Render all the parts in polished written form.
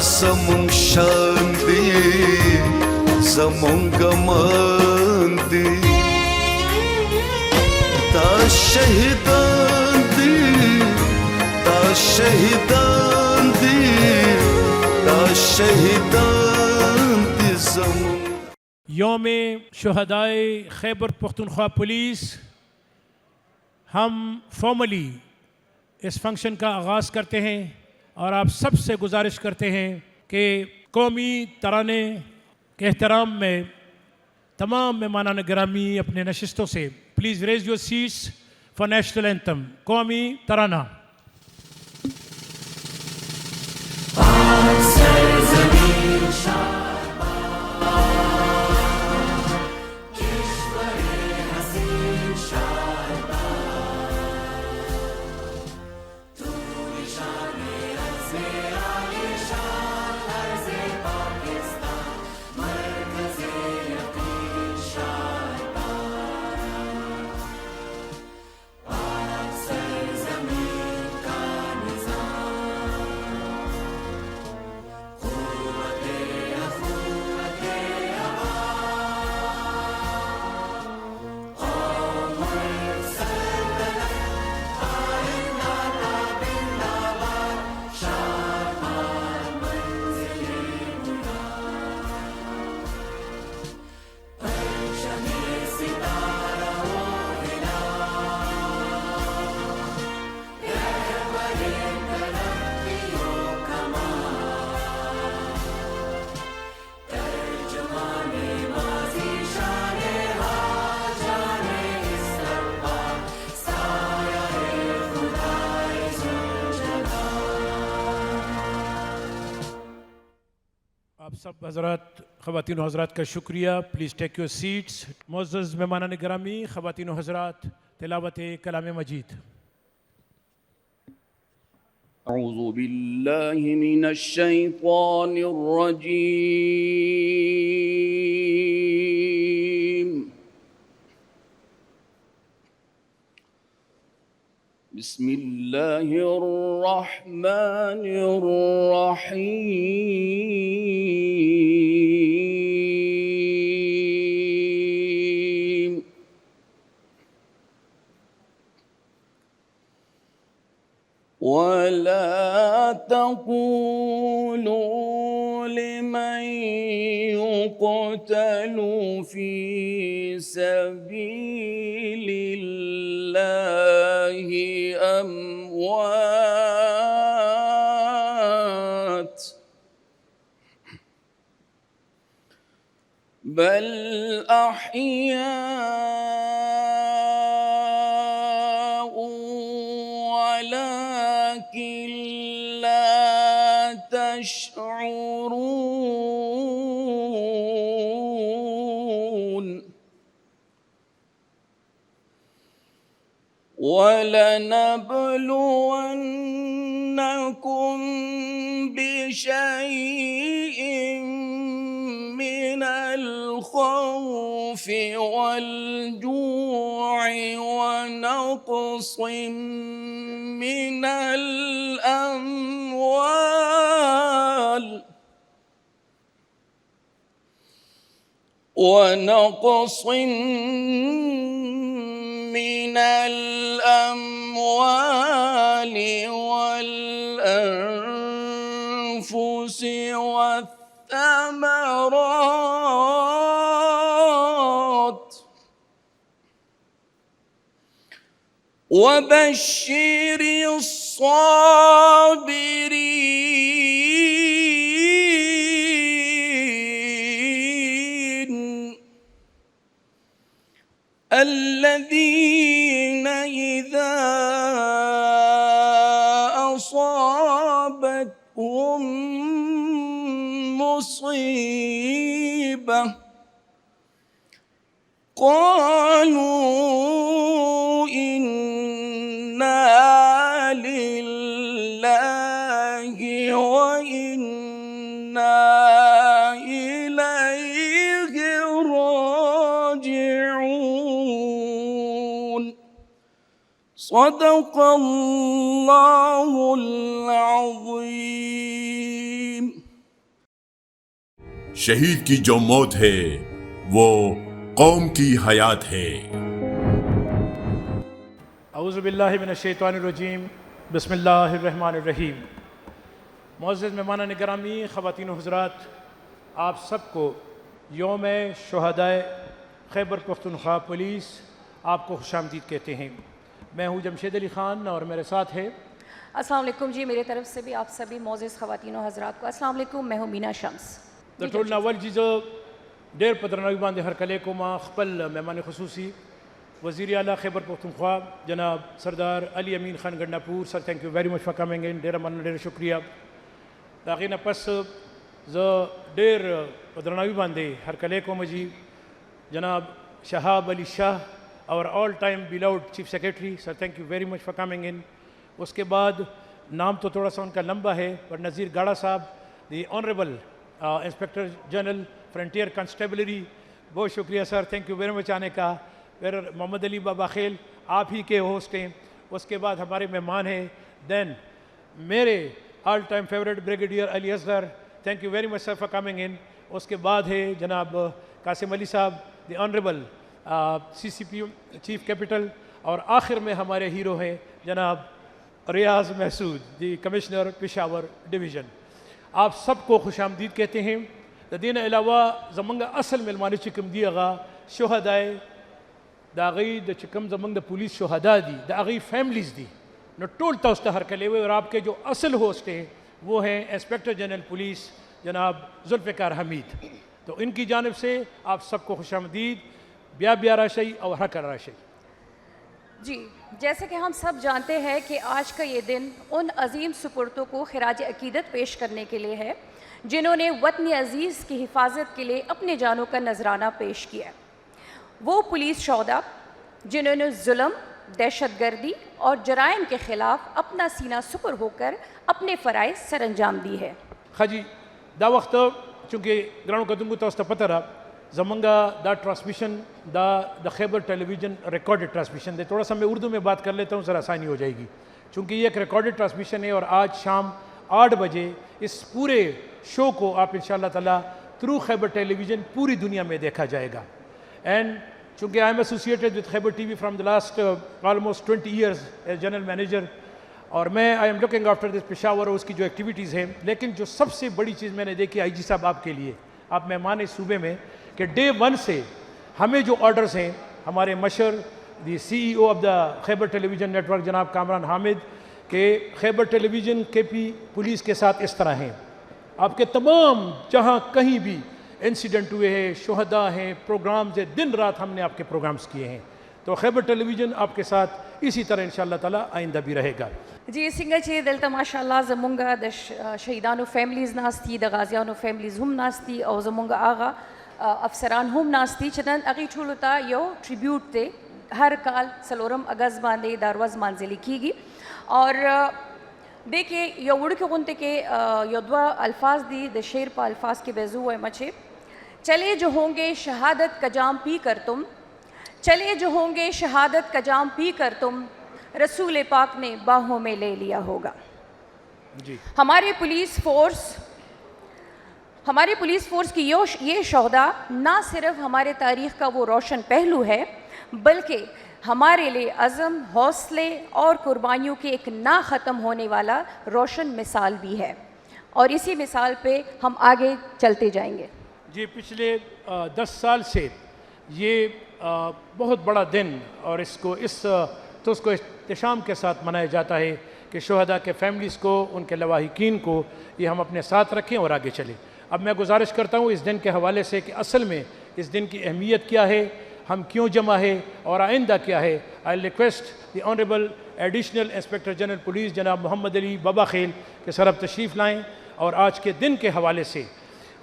زمون شان دی زمون گمان دی دا شهیدان دی دا شهیدان دی دا شهیدان دی زمون. یوم شہدائے خیبر پختونخوا پولیس، ہم فارملی اس فنکشن کا آغاز کرتے ہیں اور آپ سب سے گزارش کرتے ہیں کہ قومی ترانے کے احترام میں تمام مہمانان گرامی اپنے نشستوں سے please raise your seats for national anthem, قومی ترانہ. آپ سب حضرات، خواتین و حضرات کا شکریہ. Please take your seats. معزز مہمانان گرامی، خواتین و حضرات، تلاوت کلام مجید. اعوذ باللہ من الشیطان الرجیم. بسم اللہ الرحمن الرحیم. ولا تقولوا لمن يقتل في سبيل الله أموات بل أحياء ولكن لا تشعرون. ولنبلونكم بشيء من الخوف والجوع ونقص من الأموال والأنفس والثمرات وبشر الصابرين الذين إذا أصابتهم مصيبة قالوا إنا لله وإنا إليه راجعون. صدق الله العظيم. شہید کی جو موت ہے وہ قوم کی حیات ہے۔ اعوذ باللہ من الشیطان الرجیم، بسم اللہ الرحمن الرحیم۔ معزز مہمان گرامی، خواتین و حضرات، آپ سب کو یوم شہدائے خیبر پختونخوا پولیس آپ کو خوش آمدید کہتے ہیں۔ میں ہوں جمشید علی خان اور میرے ساتھ ہے السلام علیکم جی، میری طرف سے بھی آپ سبھی معزز خواتین و حضرات کو السلام علیکم۔ میں ہوں مینا شمس۔ ټول ناول جیزو ډیر په درناوي باندې هرکلی کوم خپل مهمان خصوصي وزیر اعلیٰ خیبر پختونخوا جناب Sardar Ali Amin Khan Gandapur sir, thank you very much for coming in, ډیره مننه، ډیره شکریہ۔ د هغې نه پس زه ډیر په درناوي باندې هرکلی کوم جی جناب شهاب علی شاہ اور all time beloved chief secretary sir, thank you very much for coming in. اس کے بعد نام تو تھوڑا سا ان کا لمبا ہے پر نذیر گاڑا صاحب، the honourable inspector general frontier constabulary, بہت شکریہ سر، تھینک یو ویری مچ آنے کا۔ پھر محمد علی بابا خیل آپ ہی کے ہوسٹ ہیں۔ اس کے بعد ہمارے مہمان ہیں دین میرے all time favourite brigadier Ali Asghar, thank you very much sir for coming in. اس کے بعد ہے جناب قاسم علی صاحب، the honourable C C P chief capital, اور آخر میں ہمارے ہیرو ہیں جناب Riaz Mehsud, the commissioner Peshawar division. آپ سب کو خوش آمدید کہتے ہیں۔ دین علاوہ زمنگ اصل ملمان چکم دی اغا شہدائے دا غی دا چکم زمنگ دا پولیس شہداء دی دا غی فیملیز دی نو ٹول توستا ہر کلے ہوئے، اور آپ کے جو اصل ہوسٹ ہیں وہ ہیں انسپیکٹر جنرل پولیس جناب ذوالفقار حمید۔ تو ان کی جانب سے آپ سب کو خوش آمدید، بیا بیا راشی اور حکر راشی۔ جی، جیسے کہ ہم سب جانتے ہیں کہ آج کا یہ دن ان عظیم سپرتوں کو خراج عقیدت پیش کرنے کے لیے ہے جنہوں نے وطن عزیز کی حفاظت کے لیے اپنے جانوں کا نذرانہ پیش کیا۔ وہ پولیس شہداء جنہوں نے ظلم، دہشت گردی اور جرائم کے خلاف اپنا سینہ سپر ہو کر اپنے فرائض سر انجام دی ہے۔ خاجی دا وقت چونکہ گرانو قدم کو توستا پتہ رہا زمنگا دا ٹرانسمیشن دا Khyber television recorded transmission دے، تھوڑا سا میں اردو میں بات کر لیتا ہوں، ذرا آسانی ہو جائے گی، چونکہ یہ ایک ریکارڈڈ ٹرانسمیشن ہے اور آج شام 8 بجے اس پورے شو کو آپ انشاءاللہ تعالیٰ تھرو خیبر ٹیلی ویژن پوری دنیا میں دیکھا جائے گا۔ اینڈ چونکہ I am associated with Khyber T V from the last almost 20 years as general manager, اور میں I am looking after this Peshawar اور اس کی جو ایکٹیویٹیز ہیں، لیکن جو سب سے بڑی چیز میں نے دیکھی آئی جی صاحب آپ کے لیے، آپ مہمان اس صوبے میں، کہ ڈے 1 سے ہمیں جو آرڈرز ہیں ہمارے مشر the C E O of دا Khyber television network جناب کامران حامد، کہ خیبر ٹیلی ویژن کے پی پولیس کے ساتھ اس طرح ہیں، آپ کے تمام جہاں کہیں بھی انسیڈنٹ ہوئے ہیں، شہداء ہیں، پروگرامز ہیں، دن رات ہم نے آپ کے پروگرامز کیے ہیں، تو خیبر ٹیلی ویژن آپ کے ساتھ اسی طرح انشاءاللہ تعالیٰ آئندہ بھی رہے گا۔ جی سنگا چی دلتا ماشاءاللہ زمونگا دا شہیدانو فیملیز ناستی، دا غازیانو فیملیز ہم ناستی، اور زمونگا آغا افسران ہم ناستی، چنان اگی چھولتا یو ٹریبیوٹ تے ہر کال سلورم اگست باندے داروز منزلی کی گی، اور دیکھیں یو اڑ کے گنتے کے یو دوا الفاظ دی دا شیر پا الفاظ کے بیزو ہوئے مچے، چلے جو ہوں گے شہادت کا جام پی کر تم، چلے جو ہوں گے شہادت کا جام پی کر تم، رسول پاک نے باہوں میں لے لیا ہوگا۔ جی ہمارے پولیس فورس کی یہ شہداء نہ صرف ہمارے تاریخ کا وہ روشن پہلو ہے، بلکہ ہمارے لیے عزم، حوصلے اور قربانیوں کے ایک نہ ختم ہونے والا روشن مثال بھی ہے، اور اسی مثال پہ ہم آگے چلتے جائیں گے۔ جی پچھلے 10 سال سے یہ بہت بڑا دن اور اس کو احتشام کے ساتھ منایا جاتا ہے کہ شہداء کے فیملیز کو، ان کے لواحقین کو یہ ہم اپنے ساتھ رکھیں اور آگے چلیں۔ اب میں گزارش کرتا ہوں اس دن کے حوالے سے کہ اصل میں اس دن کی اہمیت کیا ہے، ہم کیوں جمع ہے اور آئندہ کیا ہے۔ I request the honourable additional inspector general police جناب محمد علی بابا خیل کہ سر اب تشریف لائیں اور آج کے دن کے حوالے سے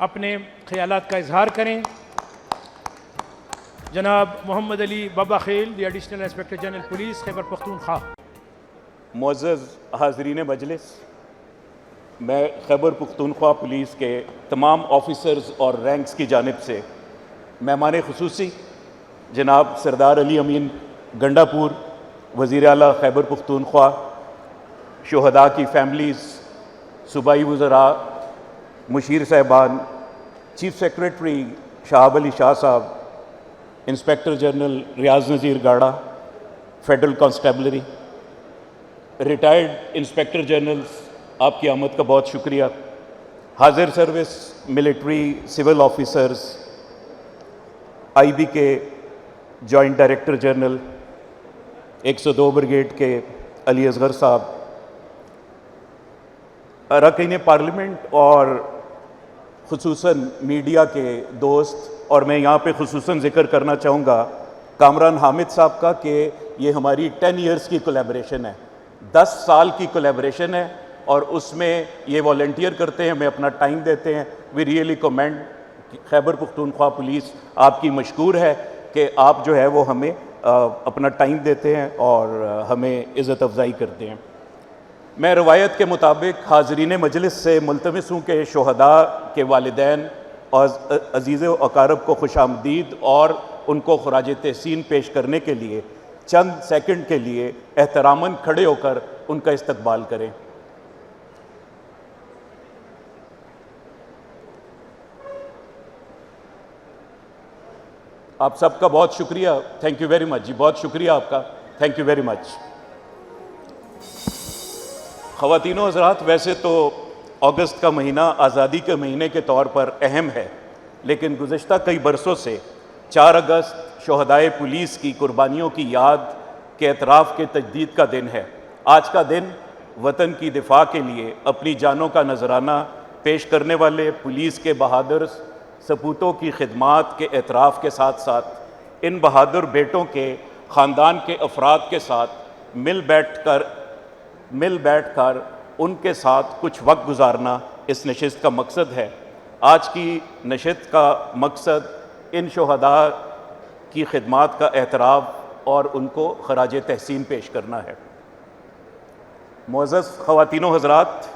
اپنے خیالات کا اظہار کریں۔ جناب محمد علی بابا Khel the additional inspector general police Khyber Pakhtunkhwa. معزز حاضرین مجلس، میں خیبر پختونخوا پولیس کے تمام آفیسرز اور رینکس کی جانب سے مہمان خصوصی جناب سردار علی امین گنڈاپور وزیر اعلیٰ خیبر پختونخوا، شہداء کی فیملیز، صوبائی وزراء، مشیر صاحبان، چیف سیکریٹری شہاب علی شاہ صاحب، inspector general Riaz Nazir Gara, federal constabulary, retired inspector generals, آپ کی آمد کا بہت شکریہ، حاضر service military civil officers, I B کے جوائنٹ ڈائریکٹر جنرل 102 بریگیڈ کے علی اصغر صاحب، اراکین پارلیمنٹ اور خصوصاً میڈیا کے دوست، اور میں یہاں پہ خصوصاً ذکر کرنا چاہوں گا کامران حامد صاحب کا کہ یہ ہماری 10 ایئرس کی کولیبریشن ہے، 10 سال کی کولیبریشن ہے، اور اس میں یہ والنٹیئر کرتے ہیں، ہمیں اپنا ٹائم دیتے ہیں۔ We really commend Khyber Pakhtunkhwa police, آپ کی مشکور ہے کہ آپ جو ہے وہ ہمیں اپنا ٹائم دیتے ہیں اور ہمیں عزت افزائی کرتے ہیں۔ میں روایت کے مطابق حاضرین مجلس سے ملتمس ہوں کہ شہداء کے والدین اور عزیز و اقارب کو خوش آمدید اور ان کو خراج تحسین پیش کرنے کے لیے چند سیکنڈ کے لیے احتراماً کھڑے ہو کر ان کا استقبال کریں۔ آپ سب کا بہت شکریہ، تھینک یو ویری مچ جی، بہت شکریہ آپ کا، تھینک یو ویری مچ۔ خواتین و حضرات، ویسے تو اگست کا مہینہ آزادی کے مہینے کے طور پر اہم ہے، لیکن گزشتہ کئی برسوں سے 4 اگست شہدائے پولیس کی قربانیوں کی یاد کے اعتراف کے تجدید کا دن ہے۔ آج کا دن وطن کی دفاع کے لیے اپنی جانوں کا نذرانہ پیش کرنے والے پولیس کے بہادر سپوتوں کی خدمات کے اعتراف کے ساتھ ساتھ ان بہادر بیٹوں کے خاندان کے افراد کے ساتھ مل بیٹھ کر ان کے ساتھ کچھ وقت گزارنا اس نشست کا مقصد ہے۔ آج کی نشست کا مقصد ان شہداء کی خدمات کا اعتراف اور ان کو خراج تحسین پیش کرنا ہے۔ معزز خواتین و حضرات،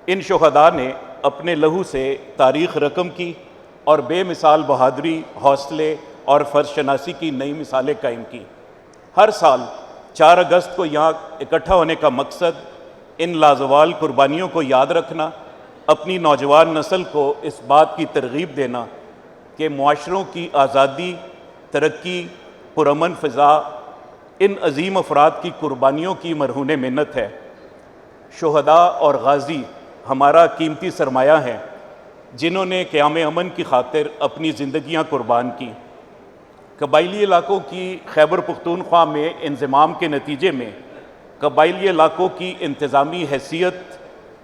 ان شہداء نے اپنے لہو سے تاریخ رقم کی اور بے مثال بہادری، حوصلے اور فرض شناسی کی نئی مثالیں قائم کی۔ ہر سال 4 اگست کو یہاں اکٹھا ہونے کا مقصد ان لازوال قربانیوں کو یاد رکھنا، اپنی نوجوان نسل کو اس بات کی ترغیب دینا کہ معاشروں کی آزادی، ترقی، پرامن فضا ان عظیم افراد کی قربانیوں کی مرہون منت ہے۔ شہداء اور غازی ہمارا قیمتی سرمایہ ہیں، جنہوں نے قیام امن کی خاطر اپنی زندگیاں قربان کی۔ قبائلی علاقوں کی خیبر پختونخوا میں انضمام کے نتیجے میں قبائلی علاقوں کی انتظامی حیثیت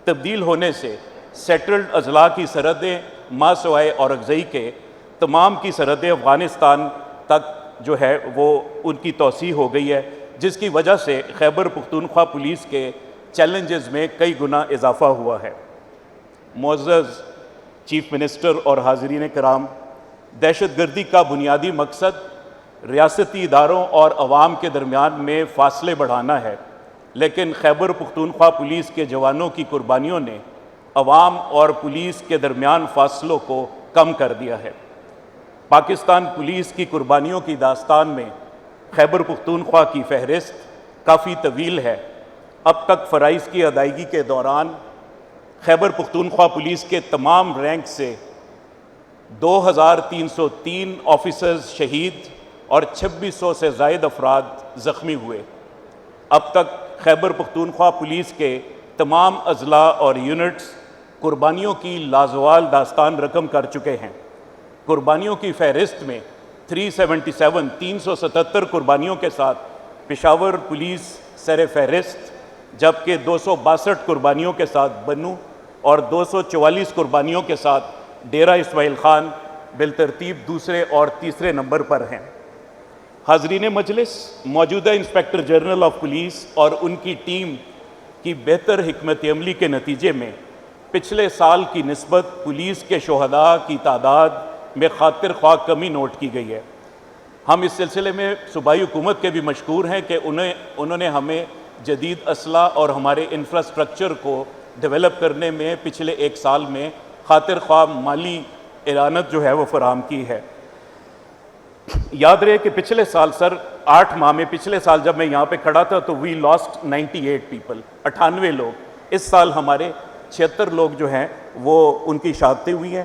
تبدیل ہونے سے سیٹلڈ اضلاع کی سرحدیں ماں سوائے اورکزئی کے تمام کی سرحدیں افغانستان تک جو ہے وہ ان کی توسیع ہو گئی ہے، جس کی وجہ سے خیبر پختونخوا پولیس کے چیلنجز میں کئی گنا اضافہ ہوا ہے۔ معزز چیف منسٹر اور حاضرین کرام، دہشت گردی کا بنیادی مقصد ریاستی اداروں اور عوام کے درمیان میں فاصلے بڑھانا ہے، لیکن خیبر پختونخوا پولیس کے جوانوں کی قربانیوں نے عوام اور پولیس کے درمیان فاصلوں کو کم کر دیا ہے۔ پاکستان پولیس کی قربانیوں کی داستان میں خیبر پختونخوا کی فہرست کافی طویل ہے۔ اب تک فرائض کی ادائیگی کے دوران خیبر پختونخوا پولیس کے تمام رینک سے 2303 آفیسرز شہید اور 2600 سے زائد افراد زخمی ہوئے۔ اب تک خیبر پختونخوا پولیس کے تمام اضلاع اور یونٹس قربانیوں کی لازوال داستان رقم کر چکے ہیں۔ قربانیوں کی فہرست میں 377 قربانیوں کے ساتھ پشاور پولیس سر فہرست، جبکہ 262 قربانیوں کے ساتھ بنو اور 244 قربانیوں کے ساتھ ڈیرہ اسماعیل خان بالترتیب دوسرے اور تیسرے نمبر پر ہیں۔ حاضرین مجلس، موجودہ انسپیکٹر جنرل آف پولیس اور ان کی ٹیم کی بہتر حکمت عملی کے نتیجے میں پچھلے سال کی نسبت پولیس کے شہداء کی تعداد میں خاطر خواہ کمی نوٹ کی گئی ہے۔ ہم اس سلسلے میں صوبائی حکومت کے بھی مشکور ہیں کہ انہوں نے ہمیں جدید اسلحہ اور ہمارے انفراسٹرکچر کو ڈیولپ کرنے میں پچھلے 1 سال میں خاطر خواہ مالی اعانت جو ہے وہ فراہم کی ہے۔ یاد رہے کہ پچھلے سال 8 ماہ میں پچھلے سال جب میں یہاں پہ کھڑا تھا تو وی لاسٹ 98 پیپل، 98 لوگ۔ اس سال ہمارے 76 لوگ جو ہیں وہ ان کی شہادتیں ہوئی ہیں۔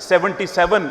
77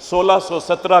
1617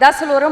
10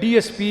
DSP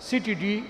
CTD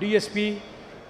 DSP,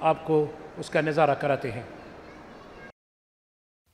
آپ کو اس کا نظارہ کراتے ہیں۔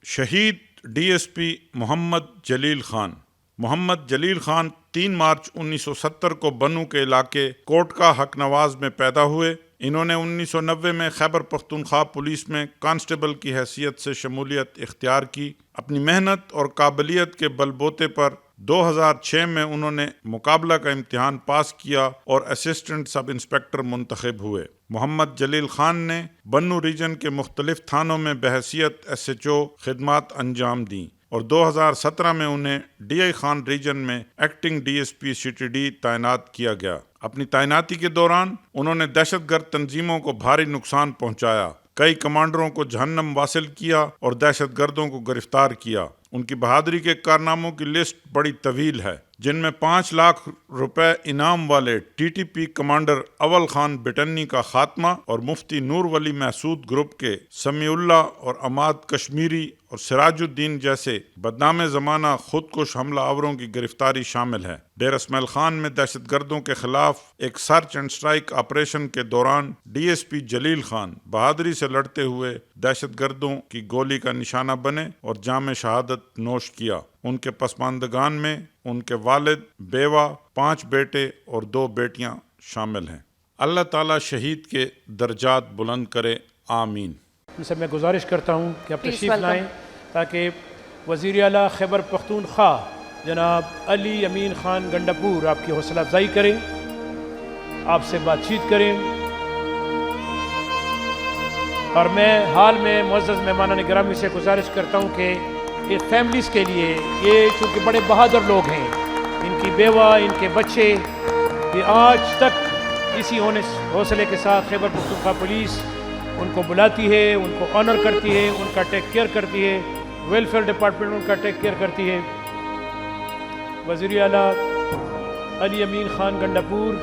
شہید ڈی ایس پی محمد جلیل خان۔ محمد جلیل خان 3 مارچ 1970 کو بنو کے علاقے کوٹکا حق نواز میں پیدا ہوئے۔ انہوں نے 1990 میں خیبر پختونخوا پولیس میں کانسٹیبل کی حیثیت سے شمولیت اختیار کی۔ اپنی محنت اور قابلیت کے بل بوتے پر 2006 میں انہوں نے مقابلہ کا امتحان پاس کیا اور اسسٹنٹ سب انسپکٹر منتخب ہوئے۔ محمد جلیل خان نے بنو ریجن کے مختلف تھانوں میں بحیثیت SHO خدمات انجام دیں اور 2017 میں انہیں ڈی آئی خان ریجن میں ایکٹنگ DSP CTD تعینات کیا گیا۔ اپنی تعیناتی کے دوران انہوں نے دہشت گرد تنظیموں کو بھاری نقصان پہنچایا، کئی کمانڈروں کو جہنم واصل کیا اور دہشت گردوں کو گرفتار کیا۔ ان کی بہادری کے کارناموں کی لسٹ بڑی طویل ہے، جن میں 5 لاکھ روپے انعام والے TTP کمانڈر اول خان بٹنی کا خاتمہ اور مفتی نور ولی محسود گروپ کے سمیع اللہ اور عماد کشمیری اور سراج الدین جیسے بدنام زمانہ خودکش حملہ آوروں کی گرفتاری شامل ہے۔ ڈیرہ اسماعیل خان میں دہشت گردوں کے خلاف ایک سرچ اینڈ اسٹرائک آپریشن کے دوران DSP جلیل خان بہادری سے لڑتے ہوئے دہشت گردوں کی گولی کا نشانہ بنے اور جام شہادت نوش کیا۔ ان کے پسماندگان میں ان کے والد، بیوہ، 5 بیٹے اور 2 بیٹیاں شامل ہیں۔ اللہ تعالیٰ شہید کے درجات بلند کرے، آمین۔ ان سے میں گزارش کرتا ہوں کہ آپ Please تشریف welcome. لائیں تاکہ وزیر اعلیٰ خیبر پختونخوا جناب علی امین خان گنڈاپور آپ کی حوصلہ افزائی کریں، آپ سے بات چیت کریں۔ اور میں حال میں معزز مہمانان گرامی سے گزارش کرتا ہوں کہ اس فیملیز کے لیے، یہ چونکہ بڑے بہادر لوگ ہیں، ان کی بیوہ، ان کے بچے، یہ آج تک اسی حوصلے کے ساتھ خیبر پختونخوا پولیس ان کو بلاتی ہے، ان کو آنر کرتی ہے، ان کا ٹیک کیئر کرتی ہے، ویلفیئر ڈپارٹمنٹ ان کا ٹیک کیئر کرتی ہے۔ وزیر اعلیٰ علی امین خان گنڈاپور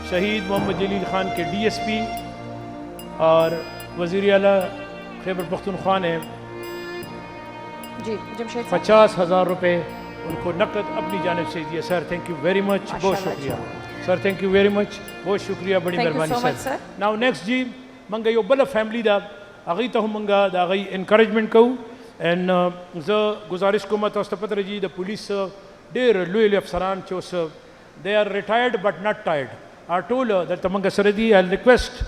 شہید محمد جلیل خان کے DSP اور وزیر اعلیٰ خیبر پختونخوا نے جی جمشید صاحب 50,000 روپے ان کو نقد اپنی جانب سے دیے۔ سر تھینک یو ویری مچ، بہت شکریہ سر، تھینک یو ویری مچ، بہت شکریہ، بڑی Thank you مہربانی so much, سر۔ sir. ناو نیکسٹ جی منگا یو بل فیملی دا اغی ته منگا دا اغی انکریجمنٹ کو ان ز گزارش کوم تاسو ته پته رہی د پولیس ډیر لوی افسران چې اوس they are retired but not tired are told that منگا سره دی I'll request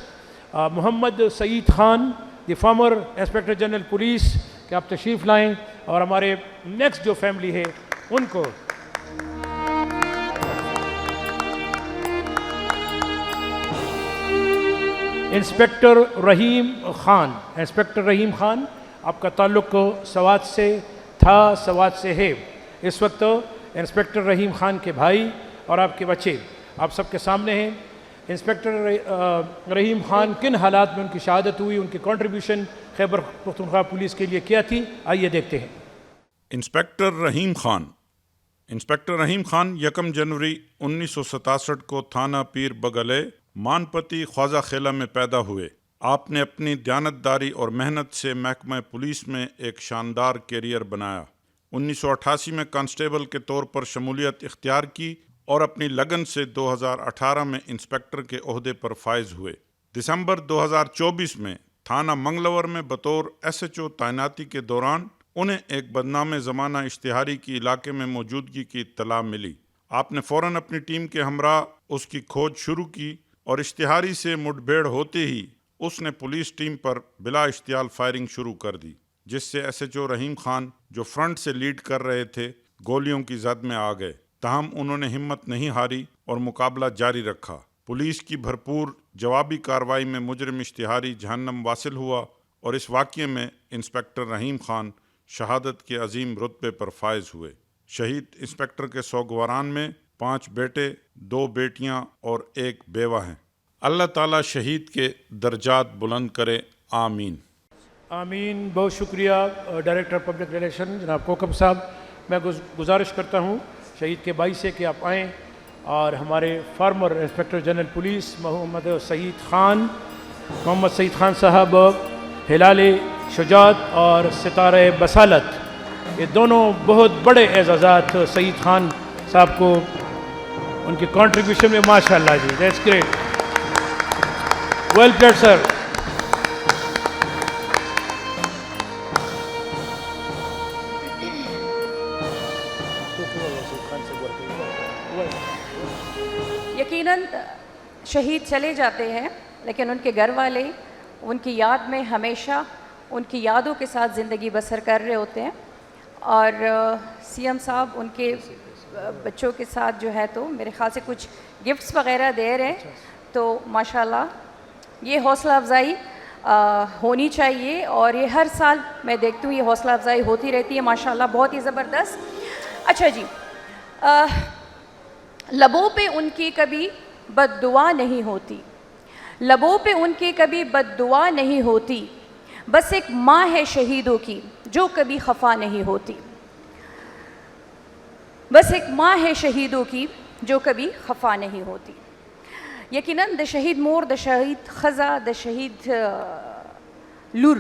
محمد سعید خان دی فارمر انسپیکٹر جنرل پولیس کہ آپ تشریف لائیں اور ہمارے نیکسٹ جو فیملی ہے ان کو انسپیکٹر رحیم خان۔ انسپیکٹر رحیم خان، آپ کا تعلق سوات سے تھا، سوات سے ہے۔ اس وقت انسپیکٹر رحیم خان کے بھائی اور آپ کے بچے آپ سب کے سامنے ہیں۔ انسپیکٹر رحیم خان کن حالات میں ان کی شہادت ہوئی، ان کی کنٹریبیوشن خیبر پختونخوا پولیس کے لیے کیا تھی، آئیے دیکھتے ہیں۔ انسپیکٹر رحیم خان۔ انسپیکٹر رحیم خان 1 جنوری 1967 کو تھانہ پیر بگلے مانپتی خواجہ خیلہ میں پیدا ہوئے۔ آپ نے اپنی دیانتداری اور محنت سے محکمہ پولیس میں ایک شاندار کیریئر بنایا۔ 1988 میں کانسٹیبل کے طور پر شمولیت اختیار کی اور اپنی لگن سے 2018 میں انسپیکٹر کے عہدے پر فائز ہوئے۔ دسمبر 2024 میں تھانہ منگلور میں بطور SHO تعیناتی کے دوران انہیں ایک بدنام زمانہ اشتہاری کی علاقے میں موجودگی کی اطلاع ملی۔ آپ نے فوراً اپنی ٹیم کے ہمراہ اس کی کھوج شروع کی اور اشتہاری سے مٹ بھیڑ ہوتے ہی اس نے پولیس ٹیم پر بلا اشتعال فائرنگ شروع کر دی، جس سے SHO رحیم خان جو فرنٹ سے لیڈ کر رہے تھے گولیوں کی زد میں آ گئے۔ تاہم انہوں نے ہمت نہیں ہاری اور مقابلہ جاری رکھا۔ پولیس کی بھرپور جوابی کارروائی میں مجرم اشتہاری جہنم واصل ہوا اور اس واقعے میں انسپیکٹر رحیم خان شہادت کے عظیم رتبے پر فائز ہوئے۔ شہید انسپیکٹر کے سوگواران میں 5 بیٹے، 2 بیٹیاں اور 1 بیوہ ہیں۔ اللہ تعالیٰ شہید کے درجات بلند کرے، آمین۔ آمین۔ بہت شکریہ ڈائریکٹر پبلک ریلیشن جناب کوکب صاحب۔ میں گزارش کرتا ہوں شہید کے بھائی سے کہ آپ آئیں اور ہمارے فارمر انسپیکٹر جنرل پولیس محمد سعید خان صاحب ہلال شجاعت اور ستارہ بصالت، یہ دونوں بہت بڑے اعزازات سعید خان صاحب کو ان کی کنٹریبیوشن میں ماشاءاللہ جی، دیٹس گریٹ، ویل پلیڈ سر۔ شہید چلے جاتے ہیں لیکن ان کے گھر والے ان کی یاد میں ہمیشہ ان کی یادوں کے ساتھ زندگی بسر کر رہے ہوتے ہیں. اور سی ایم صاحب ان کے بچوں کے ساتھ جو ہے تو میرے خیال سے کچھ گفٹس وغیرہ دے رہے ہیں. تو ماشاءاللہ یہ حوصلہ افزائی ہونی چاہیے اور یہ ہر سال میں دیکھتی ہوں یہ حوصلہ افزائی ہوتی رہتی ہے ماشاءاللہ, بہت ہی زبردست. اچھا جی, لبوں پہ ان کی کبھی بد دعا نہیں ہوتی, لبوں پہ ان کی کبھی بد دعا نہیں ہوتی, بس ایک ماں ہے شہیدوں کی جو کبھی خفا نہیں ہوتی, بس ایک ماں ہے شہیدوں کی جو کبھی خفا نہیں ہوتی. یقیناً د شہید مور, د شہید خزا, د شہید لور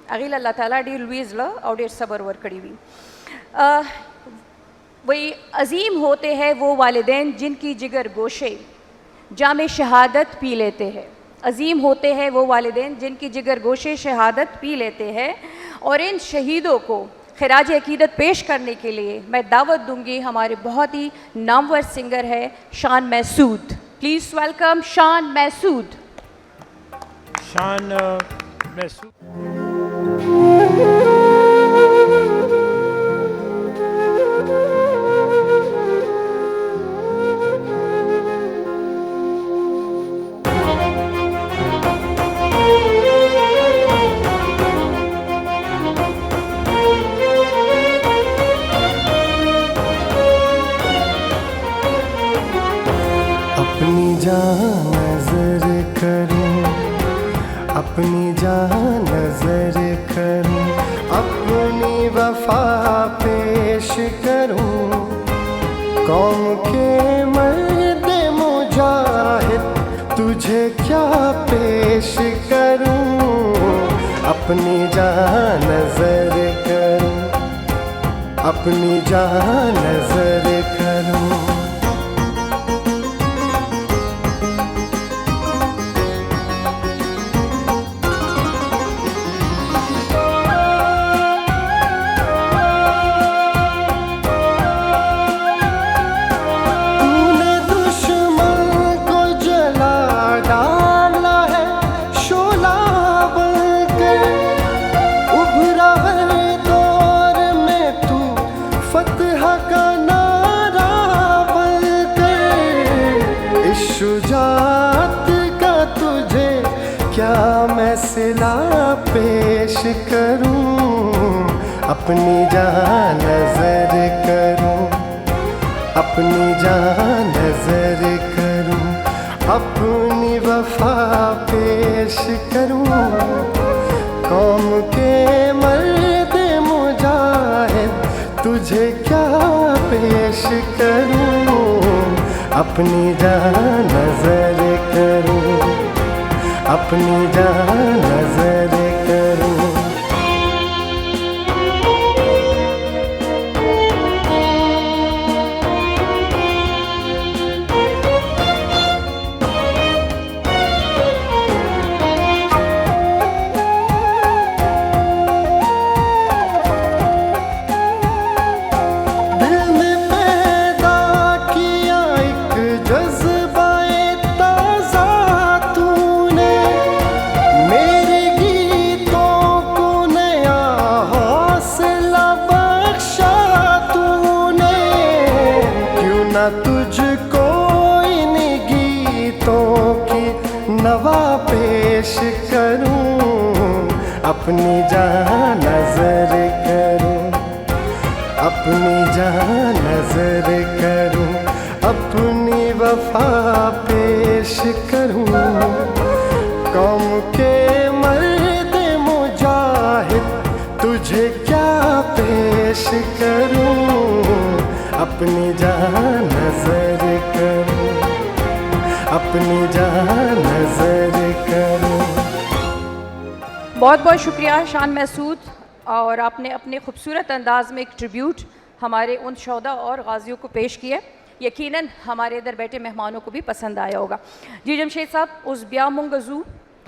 اغیل اللہ تعالیٰ ډیر لوی زړه او ډیر صبر ورکړی وي. وہی عظیم ہوتے ہیں وہ والدین جن کی جگر گوشے جام شہادت پی لیتے ہیں, عظیم ہوتے ہیں وہ والدین جن کی جگر گوشے شہادت پی لیتے ہیں. اور ان شہیدوں کو خراج عقیدت پیش کرنے کے لیے میں دعوت دوں گی ہمارے بہت ہی نامور سنگر ہے شان محسود. پلیز ویلکم شان محسود. شان محسود. اپنی جان نظر کروں, اپنی جان نظر کروں, اپنی وفا پیش کروں, قوم کے مرد مجاہد تجھے کیا پیش کروں. اپنی جان نظر کروں, اپنی جان نظر کروں. شجاعت کا تجھے کیا میں صلہ پیش کروں. اپنی جان نظر کروں, اپنی جان نظر کروں, اپنی وفا پیش کروں, قوم کے مرد مجاہد تجھے کیا پیش کروں. اپنی جان نظر کروں, اپنی جان نظر کروں. تجھ کو ان گیتوں کی نوا پیش کروں. اپنی جان نظر کروں, اپنی جان نظر کروں, اپنی وفا پیش کروں, قوم کے مرد مجاہد تجھے کیا پیش کروں. اپنی جان نظر کروں, اپنی جان نظر کروں. بہت بہت شکریہ شان محسود, اور آپ نے اپنے خوبصورت انداز میں ایک ٹریبیوٹ ہمارے ان شہداء اور غازیوں کو پیش کیا. یقیناً ہمارے ادھر بیٹھے مہمانوں کو بھی پسند آیا ہوگا. جی جمشید صاحب, اس بیا منگزو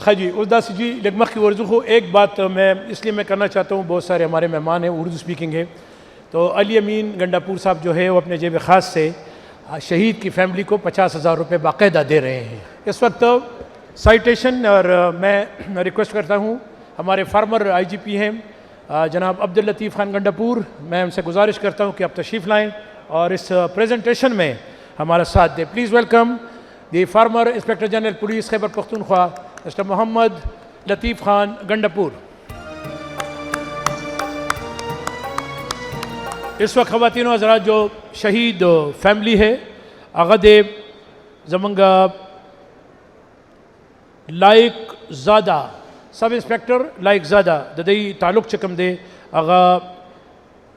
ہاں جی اس داس جی لگمخ کی ورزو کو ایک بات میں اس لیے میں کرنا چاہتا ہوں, بہت سارے ہمارے مہمان ہیں اردو سپیکنگ ہے, تو علی امین گنڈا پور صاحب جو ہے وہ اپنے جیب خاص سے شہید کی فیملی کو 50,000 روپے باقاعدہ دے رہے ہیں. اس وقت سائٹیشن اور میں ریکویسٹ کرتا ہوں ہمارے فارمر آئی جی پی ہیں جناب عبداللطیف خان گنڈاپور، میں ان سے گزارش کرتا ہوں کہ آپ تشریف لائیں اور اس پریزنٹیشن میں ہمارا ساتھ دیں. Please welcome the former inspector general police Khyber Pakhtunkhwa mister Muhammad Latif Khan Gandapur. اس وقت خواتین و حضرات جو شہید فیملی ہے اغد زمنگا لائق زادہ سب انسپیکٹر لائق زادہ ددئی تعلق چکم دے اغا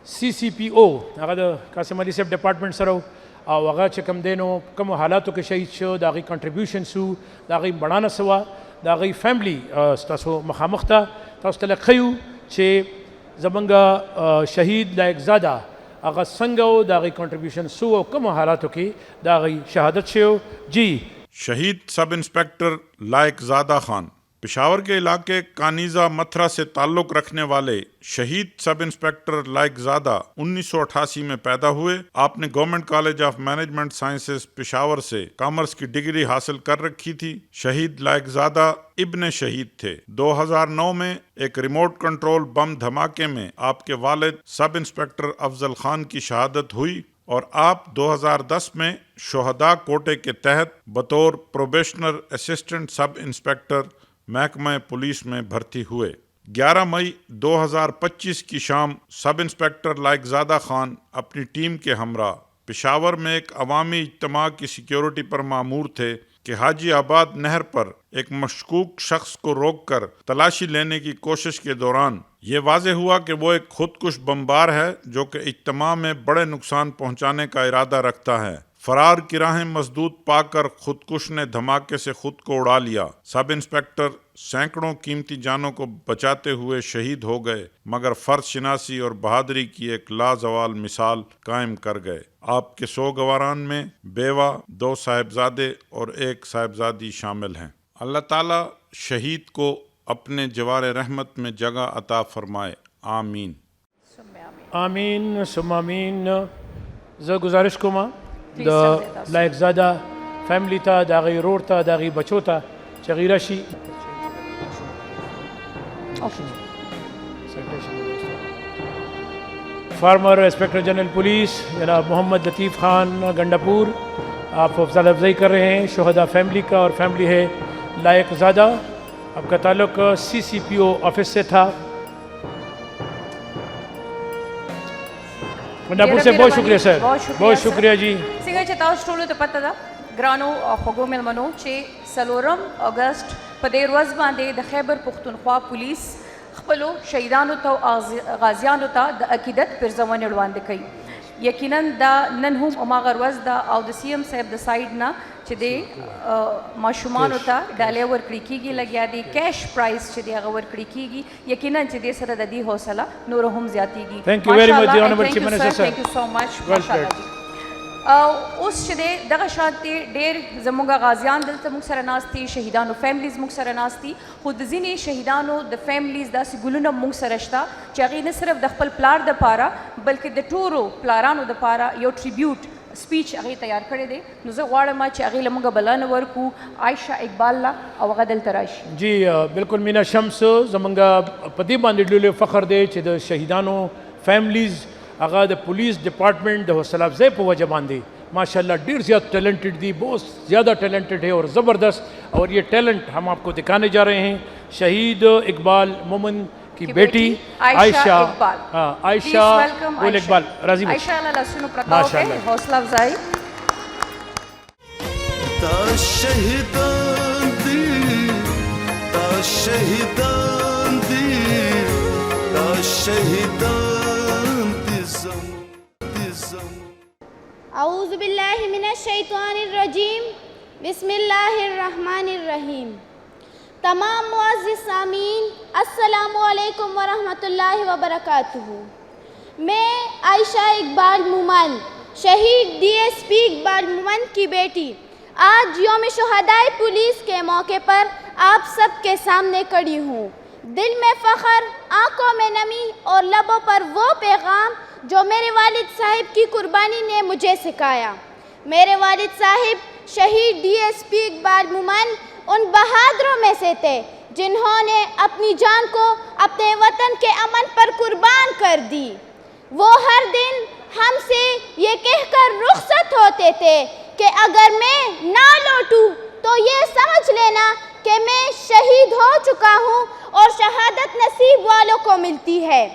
سی سی پی او اغا قاسم علی صاحب ڈپارٹمنٹ سرو او اغا چکم دے نو کم حالاتو کے شہید شو داغی کنٹریبیوشن سو داغی بڑانا سوا داغی فیملی ستاسو مخامختا تاس تلقیو چھے زمنگا شہید لائق زادہ اغا سنگو داغی کنٹریبیوشن سو کم حالاتو کی داغی شہادت شو. جی شہید سب انسپیکٹر لائق زادہ خان پشاور کے علاقے کانیزہ متھرا سے تعلق رکھنے والے شہید سب انسپیکٹر لائق زادہ 1988 میں پیدا ہوئے. آپ نے government college of management sciences Peshawar سے کامرس کی ڈگری حاصل کر رکھی تھی. شہید لائق زادہ ابن شہید تھے. 2009 میں ایک ریموٹ کنٹرول بم دھماکے میں آپ کے والد سب انسپیکٹر افضل خان کی شہادت ہوئی اور آپ 2010 میں شہداء کوٹے کے تحت بطور پروبیشنر اسسٹنٹ سب انسپیکٹر محکمہ پولیس میں بھرتی ہوئے. 11 مئی 2025 کی شام سب انسپیکٹر لائق زادہ خان اپنی ٹیم کے ہمراہ پشاور میں ایک عوامی اجتماع کی سیکیورٹی پر مامور تھے کہ حاجی آباد نہر پر ایک مشکوک شخص کو روک کر تلاشی لینے کی کوشش کے دوران یہ واضح ہوا کہ وہ ایک خودکش بمبار ہے جو کہ اجتماع میں بڑے نقصان پہنچانے کا ارادہ رکھتا ہے. فرار کی راہیں مسدود پا کر خودکش نے دھماکے سے خود کو اڑا لیا. سب انسپیکٹر سینکڑوں قیمتی جانوں کو بچاتے ہوئے شہید ہو گئے مگر فرد شناسی اور بہادری کی ایک لازوال مثال قائم کر گئے. آپ کے سوگواران میں بیوہ 2 صاحبزادے اور 1 صاحبزادی شامل ہیں. اللہ تعالیٰ شہید کو اپنے جوار رحمت میں جگہ عطا فرمائے. آمین آمین ثم آمین. زه گزارش کوم د لائق زادہ فیملی تا داغی رور تا داغی بچو تا چغیرہ شی فارمر انسپیکٹر جنرل پولیس جناب محمد لطیف خان گنڈاپور آپ افضل افزائی کر رہے ہیں شہداء فیملی کا اور فیملی ہے لائق زادہ. آپ کا تعلق سی سی پی او آفس سے تھا. گنڈاپور سے بہت شکریہ سر، بہت شکریہ جی. څنګه چې تاسو ټولو ته پته ده ګرانو او خوږو مېلمنو چې 4 اگست په دې ورځ باندې د خیبر پختونخوا پولیس خپلو شهیدانو ته او غازیانو ته د عقیدت پرزونې وړاندې کوي. یقیناً دا نن هم هماغه ورځ ده او د سی ایم صاحب د سایډ نه چې د ماشومانو ته ډالۍ ورکړل کېږي لګیا دي کیش پرایز چې دی هغه ورکړل کېږي. یقیناً چې دې سره د دې حوصله نور هم زیاتېږي. Thank you very much, the Honorable Chief Minister, sir. Thank you so much. Well said. اوس چې دی دغه شانتې ډېر زموږ غازیان دلته موږ سره ناست دي، شهیدانو فیملیز موږ سره ناست دي، خو د ځینې شهیدانو د فیملیز داسې ګلونه موږ سره شته چې هغې نه صرف د خپل پلار دپاره بلکې د ټولو پلارانو دپاره یو ټریبیوټ سپیچ هغې تیار کړی دی. نو زه غواړم چې هغې له موږ بلنه ورکړو عایشه اقبال له او هغه دلته راشي. جی بالکل مینا شمس زمونږ په دې باندې ډېر فخر دی چې د شهیدانو فیملیز هغه د پولیس ڈپارٹمنٹ د حوصلہ افزائی په وجہ باندې ماشاء اللہ ڈیر زیادہ ٹیلنٹڈ دی، بہت زیادہ ٹیلنٹڈ ہے اور زبردست. اور یہ ٹیلنٹ ہم آپ کو دکھانے جا رہے ہیں. شہید اقبال مومن کی بیٹی عائشہ اقبال. ہاں عائشہ گل اقبال راضی عائشہ اللہ لسنو پرتاؤ کے حوصلہ افزائی. تا شہیدان دی تا شہیدان دی تا شہیدان دی زم اعوذ باللہ من الشیطان الرجیم بسم اللہ الرحمن الرحیم. تمام معزز سامعین السلام علیکم ورحمۃ اللہ وبرکاتہ. میں عائشہ اقبال مومن شہید ڈی ایس پی اقبال مومن کی بیٹی آج یوم شہدائے پولیس کے موقع پر آپ سب کے سامنے کھڑی ہوں. دل میں فخر، آنکھوں میں نمی اور لبوں پر وہ پیغام جو میرے والد صاحب کی قربانی نے مجھے سکھایا. میرے والد صاحب شہید DSP اقبال مومن ان بہادروں میں سے تھے جنہوں نے اپنی جان کو اپنے وطن کے امن پر قربان کر دی. وہ ہر دن ہم سے یہ کہہ کر رخصت ہوتے تھے کہ اگر میں نہ لوٹوں تو یہ سمجھ لینا کہ میں شہید ہو چکا ہوں اور شہادت نصیب والوں کو ملتی ہے.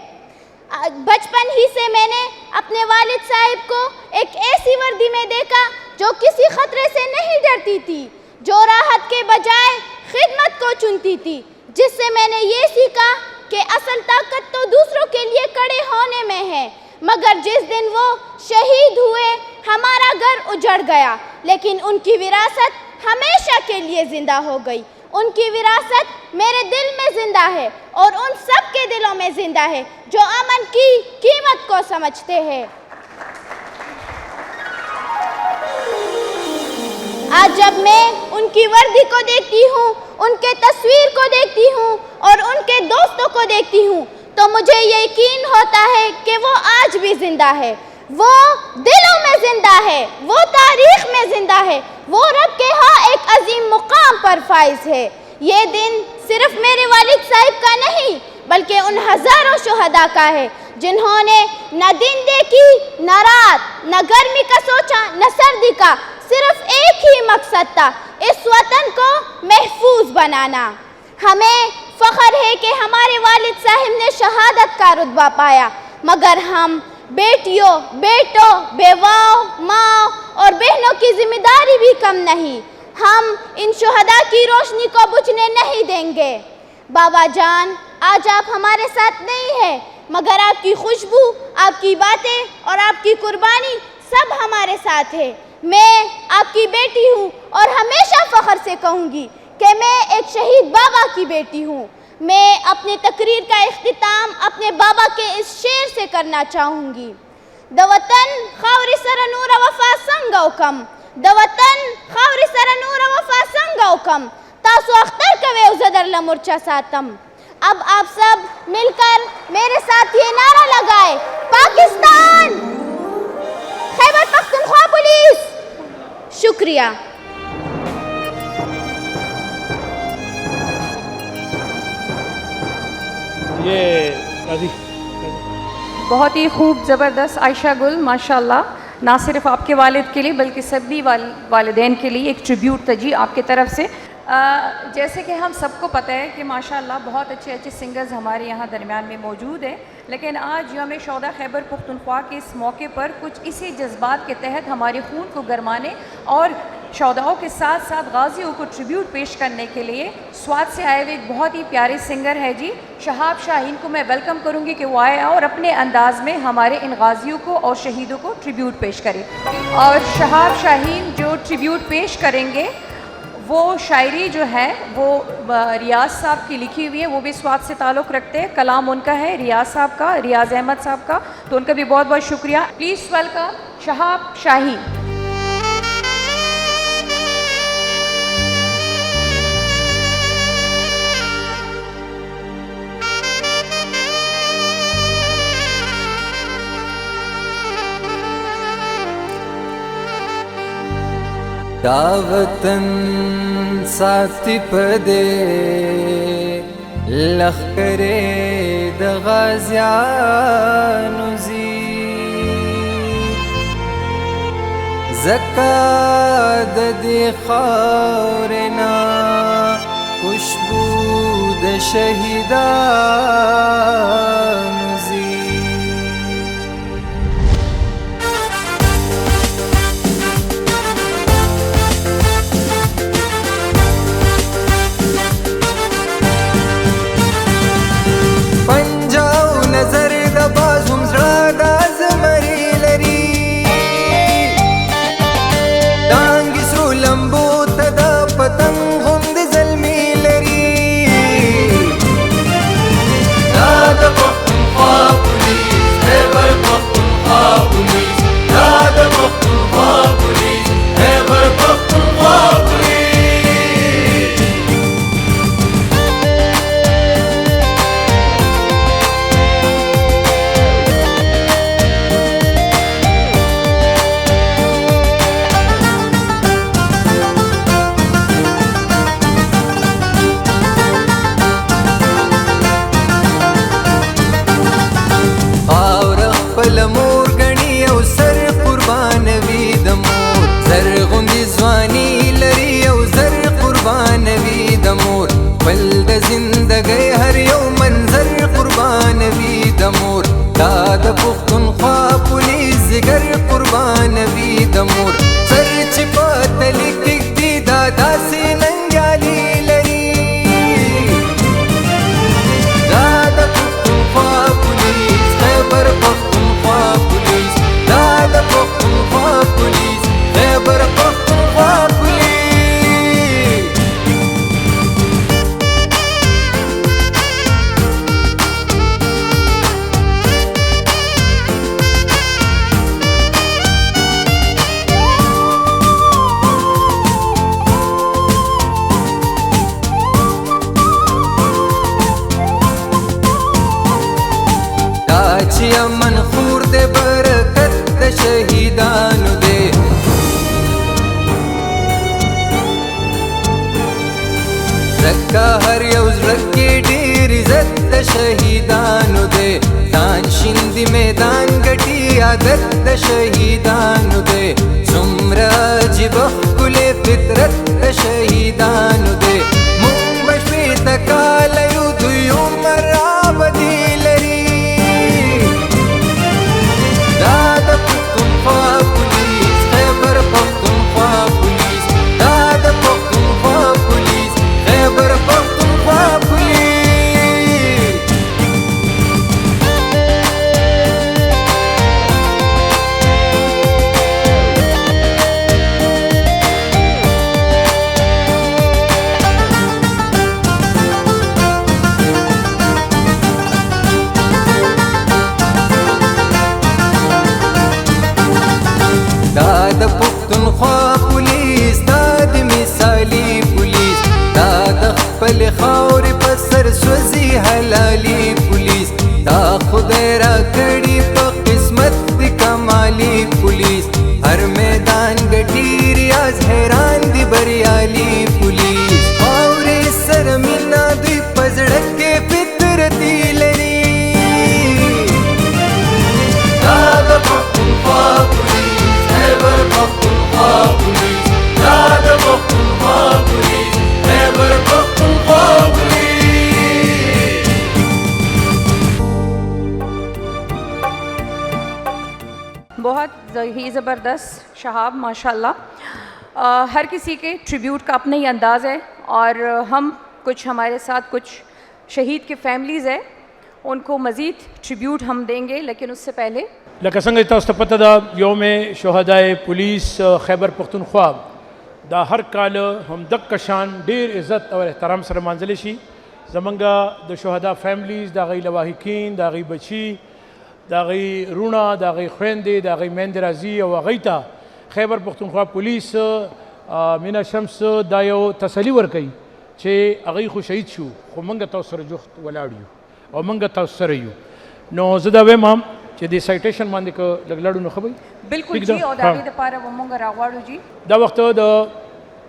بچپن ہی سے میں نے اپنے والد صاحب کو ایک ایسی وردی میں دیکھا جو کسی خطرے سے نہیں ڈرتی تھی, جو راحت کے بجائے خدمت کو چنتی تھی, جس سے میں نے یہ سیکھا کہ اصل طاقت تو دوسروں کے لیے کھڑے ہونے میں ہے. مگر جس دن وہ شہید ہوئے ہمارا گھر اجڑ گیا, لیکن ان کی وراثت ہمیشہ کے لیے زندہ ہو گئی. ان کی وراثت میرے دل میں زندہ ہے اور ان سب کے دلوں میں زندہ ہے جو امن کی قیمت کو سمجھتے ہیں. آج جب میں ان کی وردی کو دیکھتی ہوں, ان کے تصویر کو دیکھتی ہوں اور ان کے دوستوں کو دیکھتی ہوں تو مجھے یقین ہوتا ہے کہ وہ آج بھی زندہ ہے. وہ دلوں میں زندہ ہے, وہ تاریخ میں زندہ ہے, وہ رب کے ہاں ایک عظیم مقام پر فائز ہے. یہ دن صرف میرے والد صاحب کا نہیں بلکہ ان ہزاروں شہداء کا ہے جنہوں نے نہ دن دیکھی, نہ رات, نہ گرمی کا سوچا, نہ سردی کا. صرف ایک ہی مقصد تھا, اس وطن کو محفوظ بنانا. ہمیں فخر ہے کہ ہمارے والد صاحب نے شہادت کا رتبہ پایا, مگر ہم بیٹیوں, بیٹوں, بیواؤں, ماں اور بہنوں کی ذمہ داری بھی کم نہیں. ہم ان شہداء کی روشنی کو بجھنے نہیں دیں گے. بابا جان, آج آپ ہمارے ساتھ نہیں ہیں, مگر آپ کی خوشبو, آپ کی باتیں اور آپ کی قربانی سب ہمارے ساتھ ہے. میں آپ کی بیٹی ہوں اور ہمیشہ فخر سے کہوں گی کہ میں ایک شہید بابا کی بیٹی ہوں. میں اپنی تقریر کا اختتام اپنے بابا کے اس شعر سے کرنا چاہوں گی. د وطن خاورې سره نوره وفا څنګه وکم, د وطن خاورې سره نوره وفا څنګه وکم, تاسو اختر کوئ او زه درله مورچه ساتم. اب آپ سب مل کر میرے ساتھ یہ نعرہ لگائے, پاکستان, خیبر پختونخوا پولیس. شکریہ. یہ بہت ہی خوب زبردست عائشہ گل, ماشاءاللہ. نہ صرف آپ کے والد کے لیے بلکہ سبھی والدین کے لیے ایک ٹریبیوٹ تھا جی آپ کی طرف سے. جیسے کہ ہم سب کو پتہ ہے کہ ماشاءاللہ بہت اچھے اچھے سنگرز ہمارے یہاں درمیان میں موجود ہیں, لیکن آج یوم شہداء خیبر پختونخوا کے اس موقع پر کچھ اسی جذبات کے تحت ہمارے خون کو گرمانے اور شہداؤں کے ساتھ ساتھ غازیوں کو ٹریبیوٹ پیش کرنے کے لیے سوات سے آئے ہوئے ایک بہت ہی پیارے سنگر ہے جی شہاب شاہین کو میں ویلکم کروں گی کہ وہ آئے اور اپنے انداز میں ہمارے ان غازیوں کو اور شہیدوں کو ٹریبیوٹ پیش کرے. اور شہاب شاہین جو ٹریبیوٹ پیش کریں گے وہ شاعری جو ہے وہ ریاض صاحب کی لکھی ہوئی ہے, وہ بھی سوات سے تعلق رکھتے ہیں. کلام ان کا ہے ریاض صاحب کا, ریاض احمد صاحب کا, تو ان کا بھی بہت بہت شکریہ. پلیز ویلکم شہاب شاہین. دا وطن ساتي پدې لخرې د غازیانو زی زکا د دې خاورې نه خوشبو د شهیدانو زی. نظر د بازم زړه د زمري لري دانګ سرو لمبو ته د پتنګ هم د زلمي لري دا د پختونخوا هر یو منظر قربان وی د مور دا د پښتونخوا پولیس زګر قربان وی د مور سر چې پته لیک دی دا داسې ننګیالي لري دا د پښتونخوا پولیس خیبر پښتونخوا پولیس دا د پښتونخوا پولیس خیبر پښتونخوا پولیس چې امن خور دې برکت د شهیدانو دې زکه هر یو زړه کې ډېر عزت د شهیدانو دې ځان شیندي میدان ګټي عادت د شهیدانو دې څومره عجیب ښکلې فطرت د شهیدانو دې موږ به شپېته کاله یو دوی عمر ابدي لري دا د پښتونخوا پولیس خیبر پښتونخوا پولیس دا د پښتونخوا پولیس خیبر پښتونخوا پولیس دا د پښتونخوا پولیس دا د مثالي پولیس دا د خپل خاورې په سر سوځي حلالي پولیس دا خدای را کړي په قسمت د کمالي پولیس هر میدان ګټي ریاض حیران دي بریالي پولیس خاورې سره مینا دوی په زړه کې فطرتي لري دا د پښتونخوا پولیس خیبر پښتونخوا پولیس دا د پښتونخوا پولیس خیبر پښتونخوا پولیس بہت ہی زبردست شہاب ماشاءاللہ. ہر کسی کے ٹریبیوٹ کا اپنا ہی انداز ہے اور ہم کچھ ہمارے ساتھ کچھ شہید کے فیملیز ہیں ان کو مزید ٹریبیوٹ ہم دیں گے لیکن اس سے پہلے لکه څنګه تاسو ته پته ده یوم شهدای پولیس خیبر پښتونخوا دا هر کال هم دغه شان ډیر عزت او احترام سره مانځل شي. زمونږ د شهدا فیملیز د هغوی لواحقین د هغوی بچي د هغوی رونه د هغوی خویندې د هغوی میندې راځي او هغوی ته خیبر Pakhtunkhwa police Mina Shams the you تسلي ورکوي چې هغوی خو شهید شو خو موږ تاسو سره جفت ولاړ یو او موږ تاسو سره یو. نو زه دا وایم چې د سایټیشن باندې که لږ لاړو نو ښه به بالکل جی او د هغې دپاره به مونږ راغواړو جی دا وخت د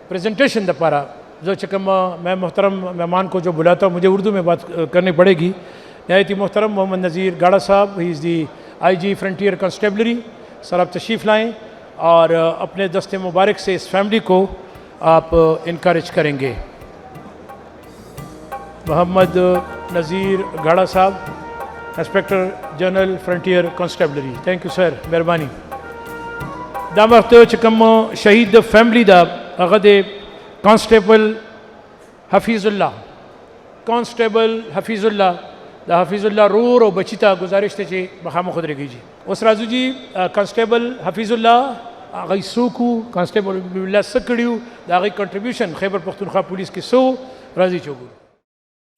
پریزنٹیشن دپاره جو چې کوم میں محترم مہمان کو جو بلاتا ہوں مجھے اردو میں بات کرنی پڑے گی. نہایت محترم محمد نذیر گاڑا صاحب ہی از دی آئی جی فرنٹیئر کانسٹیبلری سر آپ تشریف لائیں اور اپنے دست مبارک سے اس فیملی کو آپ انکریج کریں گے. محمد نذیر گاڑا صاحب inspector general frontier constabulary. Thank you سر مہربانی. دا وخت چې کوم شهید فیملی دا هغه د کانسټیبل حفیظ الله د حفیظ الله رور او بچی ته گزارش ته چې مخامخ ودرېږي جی. اوس راځو جی کانسټیبل حفیظ الله هغه څوک وو کانسټیبل حبیب الله څه کړي وو د هغې کنټریبیوشن خیبر پښتونخوا پولیس کې څه وو راځئ چې وګورو.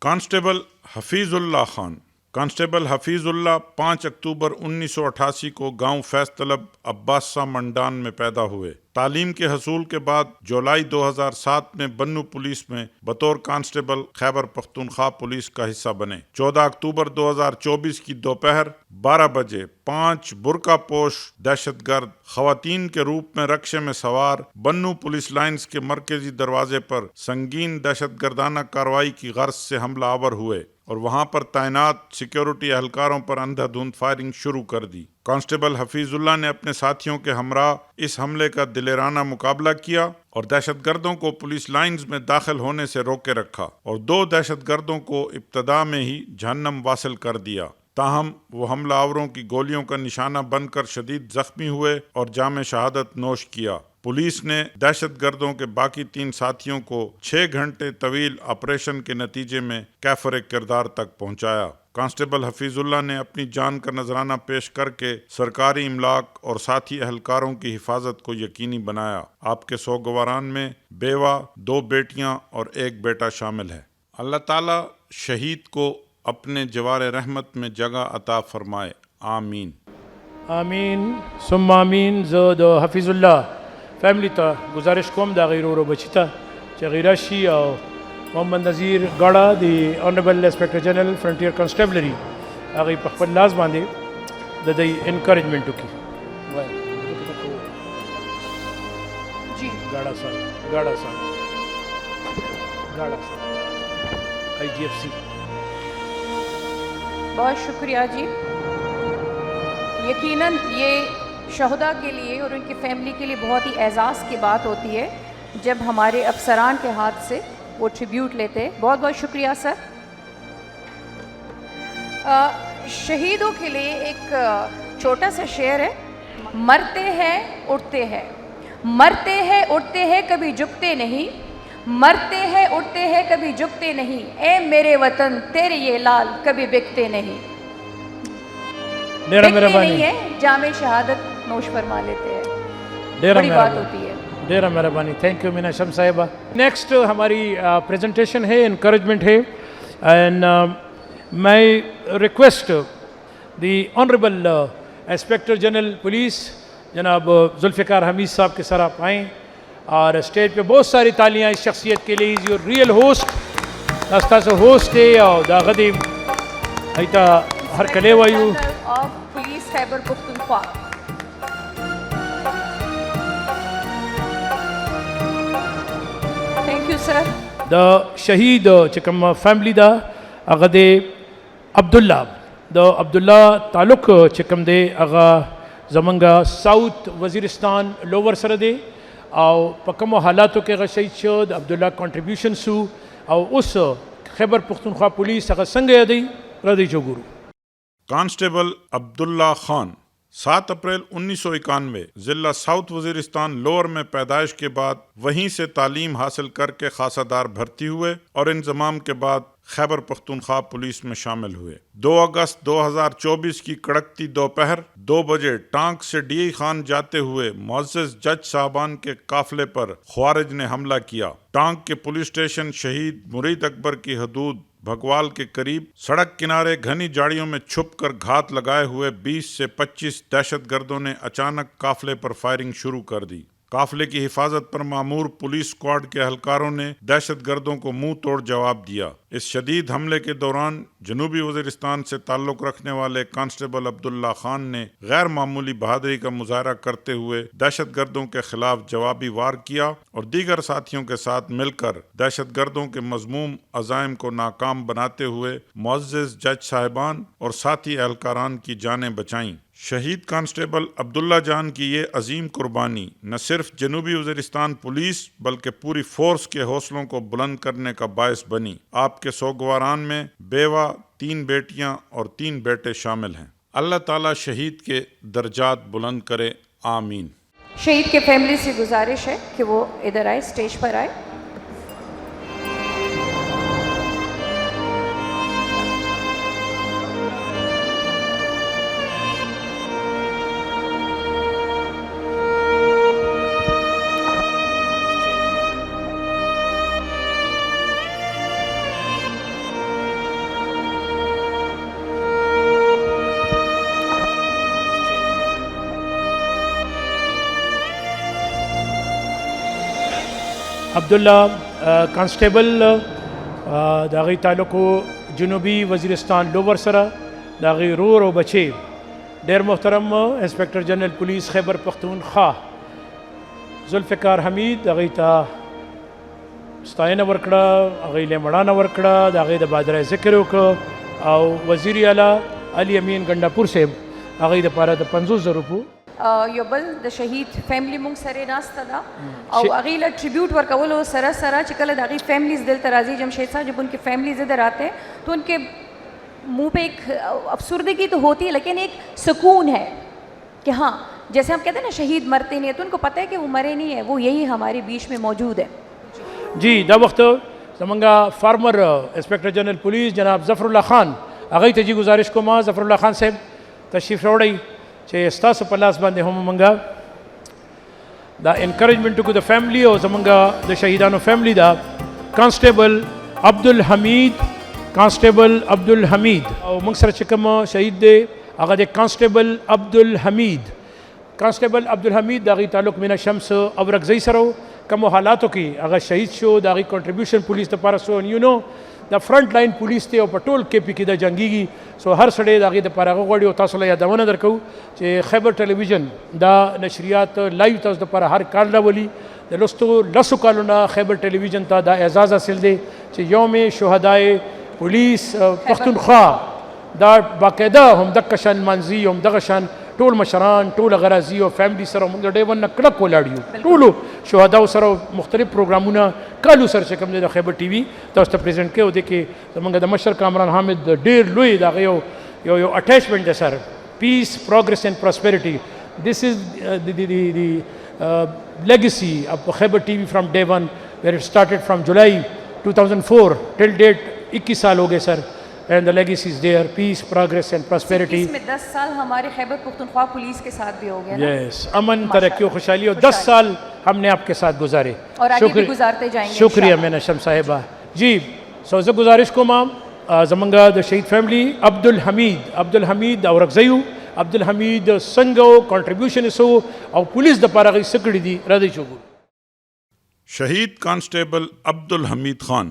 کانسٹیبل حفیظ اللہ خان. کانسٹیبل حفیظ اللہ 5 اکتوبر 1988 کو گاؤں فیض طلب عباسہ منڈان میں پیدا ہوئے. تعلیم کے حصول کے بعد جولائی 2007 میں بنو پولیس میں بطور کانسٹیبل خیبر پختونخوا پولیس کا حصہ بنے. 14 اکتوبر 2024 کی دوپہر 12 بجے 5 برقع پوش دہشت گرد خواتین کے روپ میں رکشے میں سوار بنو پولیس لائنز کے مرکزی دروازے پر سنگین دہشت گردانہ کارروائی کی غرض سے حملہ آور ہوئے. اور وہاں پر تعینات سیکیورٹی اہلکاروں پر اندھا دھند فائرنگ شروع کر دی۔ کانسٹیبل حفیظ اللہ نے اپنے ساتھیوں کے ہمراہ اس حملے کا دلیرانہ مقابلہ کیا اور دہشت گردوں کو پولیس لائنز میں داخل ہونے سے روکے رکھا اور 2 دہشت گردوں کو ابتدا میں ہی جہنم واصل کر دیا۔ تاہم وہ حملہ آوروں کی گولیوں کا نشانہ بن کر شدید زخمی ہوئے اور جام شہادت نوش کیا۔ پولیس نے دہشت گردوں کے باقی 3 ساتھیوں کو 6 گھنٹے طویل آپریشن کے نتیجے میں کیفر کردار تک پہنچایا۔ کانسٹیبل حفیظ اللہ نے اپنی جان کا نذرانہ پیش کر کے سرکاری املاک اور ساتھی اہلکاروں کی حفاظت کو یقینی بنایا۔ آپ کے سوگواران میں بیوہ، 2 بیٹیاں اور 1 بیٹا شامل ہے۔ اللہ تعالیٰ شہید کو اپنے جوار رحمت میں جگہ عطا فرمائے، آمین آمین ثم آمین۔ زه د حفیظ الله فیملی ته گزارش کوم د غیر ورو بچی ته چې غیره شي او محمد نذیر ګاړه د آنریبل انسپیکټر جنرل فرنټیر کانسټیبلري هغه په خپل لاس باندې د دې انکریجمنٹ وکړي وای جی ګاړه صاحب IGFC بہت شکریہ جی۔ یقیناً یہ شہداء کے لیے اور ان کی فیملی کے لیے بہت ہی اعزاز کی بات ہوتی ہے جب ہمارے افسران کے ہاتھ سے وہ ٹریبیوٹ لیتے۔ بہت بہت شکریہ سر۔ شہیدوں کے لیے ایک چھوٹا سا شعر ہے، مرتے ہیں اٹھتے ہیں، مرتے ہیں اٹھتے ہیں کبھی جھکتے نہیں، مرتے ہیں اٹھتے ہیں کبھی جھکتے نہیں، اے میرے وطن تیرے یہ لال کبھی بکتے نہیں، بکتے نہیں ہے، جام شہادت نوش فرما لیتے ہیں، بڑی بات ہوتی ہے۔ ڈیرہ مہربانی، تھینک یو مینا شم صاحبہ۔ نیکسٹ ہماری پریزنٹیشن ہے، انکریجمنٹ ہے، اینڈ میں ریکویسٹ دی آنریبل انسپیکٹر جنرل پولیس جناب ذوالفقار حمید صاحب کے سر آپ آئیں اور اسٹیج پہ بہت ساری تالیاں اس شخصیت کے لیے۔ از یور ریئل ہوسٹ، ناستا سے ہوسٹ ہے اور دا غدیم ایتا ہر کلے وایو of police Khyber Pakhtunkhwa. Thank you sir. دا شہید چکم فیملی دا اغا دے عبداللہ دا عبداللہ تعلق چکم دے اغا زمنگا ساؤتھ وزیرستان لوور سر دے او پکم حالاتو کے اغا شہید شد عبداللہ کنٹریبیوشن سو او اس خیبر پختونخوا پولیس اغا سنگے دی ردی جو گرو۔ کانسٹیبل عبداللہ خان 7 اپریل 1991 ضلع ساؤتھ وزیرستان لوور میں پیدائش کے بعد وہیں سے تعلیم حاصل کر کے خاصہ دار بھرتی ہوئے اور انضمام کے بعد خیبر پختونخوا پولیس میں شامل ہوئے۔ 2 اگست 2024 کی کڑکتی دوپہر 2 بجے ٹانک سے ڈی خان جاتے ہوئے معزز جج صاحبان کے قافلے پر خوارج نے حملہ کیا۔ ٹانک کے پولیس اسٹیشن شہید مرید اکبر کی حدود بھگوال کے قریب سڑک کنارے گھنی جاڑیوں میں چھپ کر گھات لگائے ہوئے 20 سے 25 دہشت گردوں نے اچانک قافلے پر فائرنگ شروع کر دی۔ قافلے کی حفاظت پر مامور پولیس اسکواڈ کے اہلکاروں نے دہشت گردوں کو منہ توڑ جواب دیا۔ اس شدید حملے کے دوران جنوبی وزیرستان سے تعلق رکھنے والے کانسٹیبل عبداللہ خان نے غیر معمولی بہادری کا مظاہرہ کرتے ہوئے دہشت گردوں کے خلاف جوابی وار کیا اور دیگر ساتھیوں کے ساتھ مل کر دہشت گردوں کے مذموم عزائم کو ناکام بناتے ہوئے معزز جج صاحبان اور ساتھی اہلکاران کی جانیں بچائیں۔ شہید کانسٹیبل عبداللہ جان کی یہ عظیم قربانی نہ صرف جنوبی وزیرستان پولیس بلکہ پوری فورس کے حوصلوں کو بلند کرنے کا باعث بنی۔ آپ کے سوگواران میں بیوہ، 3 بیٹیاں اور 3 بیٹے شامل ہیں۔ اللہ تعالیٰ شہید کے درجات بلند کرے، آمین۔ شہید کے فیملی سے گزارش ہے کہ وہ ادھر آئے، اسٹیج پر آئے۔ عبداللہ کانسٹیبل داغی تعلق جنوبی وزیرستان لوور سرا داغی رور و بچے دیر محترم inspector general police Khyber Pakhtunkhwa Zulfiqar حمید داغی تا ستاینه ورکړه، هغوی له مړانه ورکړه، د هغوی د بادرای ذکر وکړه او وزیر اعلی علي امین ګنډاپور صاحب هغوی دپاره د 50,000 روپو you bill the Shaheed family مونږ سره ناسته ده او هغوی له ټریبیوټ ورکولو سره سره چې کله د هغوی فیملیز دلته راځي جمشید صاحب جب ان کے فیملیز ادھر آتے ہیں تو ان کے منہ پہ ایک افسردگی تو ہوتی ہے لیکن ایک سکون ہے کہ ہاں جیسے ہم کہتے ہیں نا شہید مرتے نہیں ہیں تو ان کو پتہ ہے کہ وہ مرے نہیں ہیں، وہ یہی ہمارے بیچ میں موجود ہے. جی دا وخت زمونږ فارمر انسپیکٹر جنرل پولیس جناب ظفر الله خان هغوی ته جی گزارش کوم ظفر الله خان صاحب تشریف راوړئ چې ستاسو په لاس باندې هم مونږ دا انکریجمنټ کو د فیملی او زمونږ د شهیدانو فیملی دا کانسټیبل عبدالحمید او مونږ سره چې کوم شهید دی هغه د کانسټیبل عبدالحمید د هغوی تعلق مینا شمس اورکزئی سره کومو حالاتو کې هغه شهید شو، د هغوی کنټریبیوشن پولیس دپاره سو یو نو د فرنٹ لائن پولیس دی او په ټول کې پی کې د جنګیږي سو هر سړی د هغوی دپاره هغه غواړي او تاسو له یادونه درکوو چې خیبر ټلویزیون دا نشریات لایو تاسو دپاره هر کال راولي. د لسو کالونه خیبر ټلویزیون ته دا اعزاز حاصل دی چې یوم شهدای پولیس پښتونخوا دا باقاعده همدغه شان منځي همدغه شان ټول مشران ټول غرازي او فیملی سره موږ د ډے ون نه کلک ولاړ یو، ټولو شهداو سره مختلف پروګرامونه کالو سره چې کوم دی د خیبر ټي وي تاسو ته پریزنټ کوي او د کې زمونږ د مشر کامران حامد ډېر لوی د هغه یو اټیچمنټ دی sir, peace progress and prosperity. This is the legacy of Khyber TV from day one where it started from July 2004 till date 21 سال ہو گئے سر. And the legacy is there, peace, progress and prosperity. اس میں 10 سال ہمارے خیبر Pakhtunkhwa police کے ساتھ بھی ہو گیا نا. Yes, امن ترقی و خوشحالی اور 10 سال ہم نے آپ کے ساتھ گزارے اور آگے بھی گزارتے جائیں گے. شکریہ مینا شم صاحبہ. جی سوزہ گزارش کو مام زمانگا دا شہید فیملی عبدالحمید اورکزئیو عبدالحمید سنگو کنٹریبیوشن سو اور پولیس دا پارا گئی سکڑی دی رضی شکر. شہید کانسٹیبل عبدالحمید خان.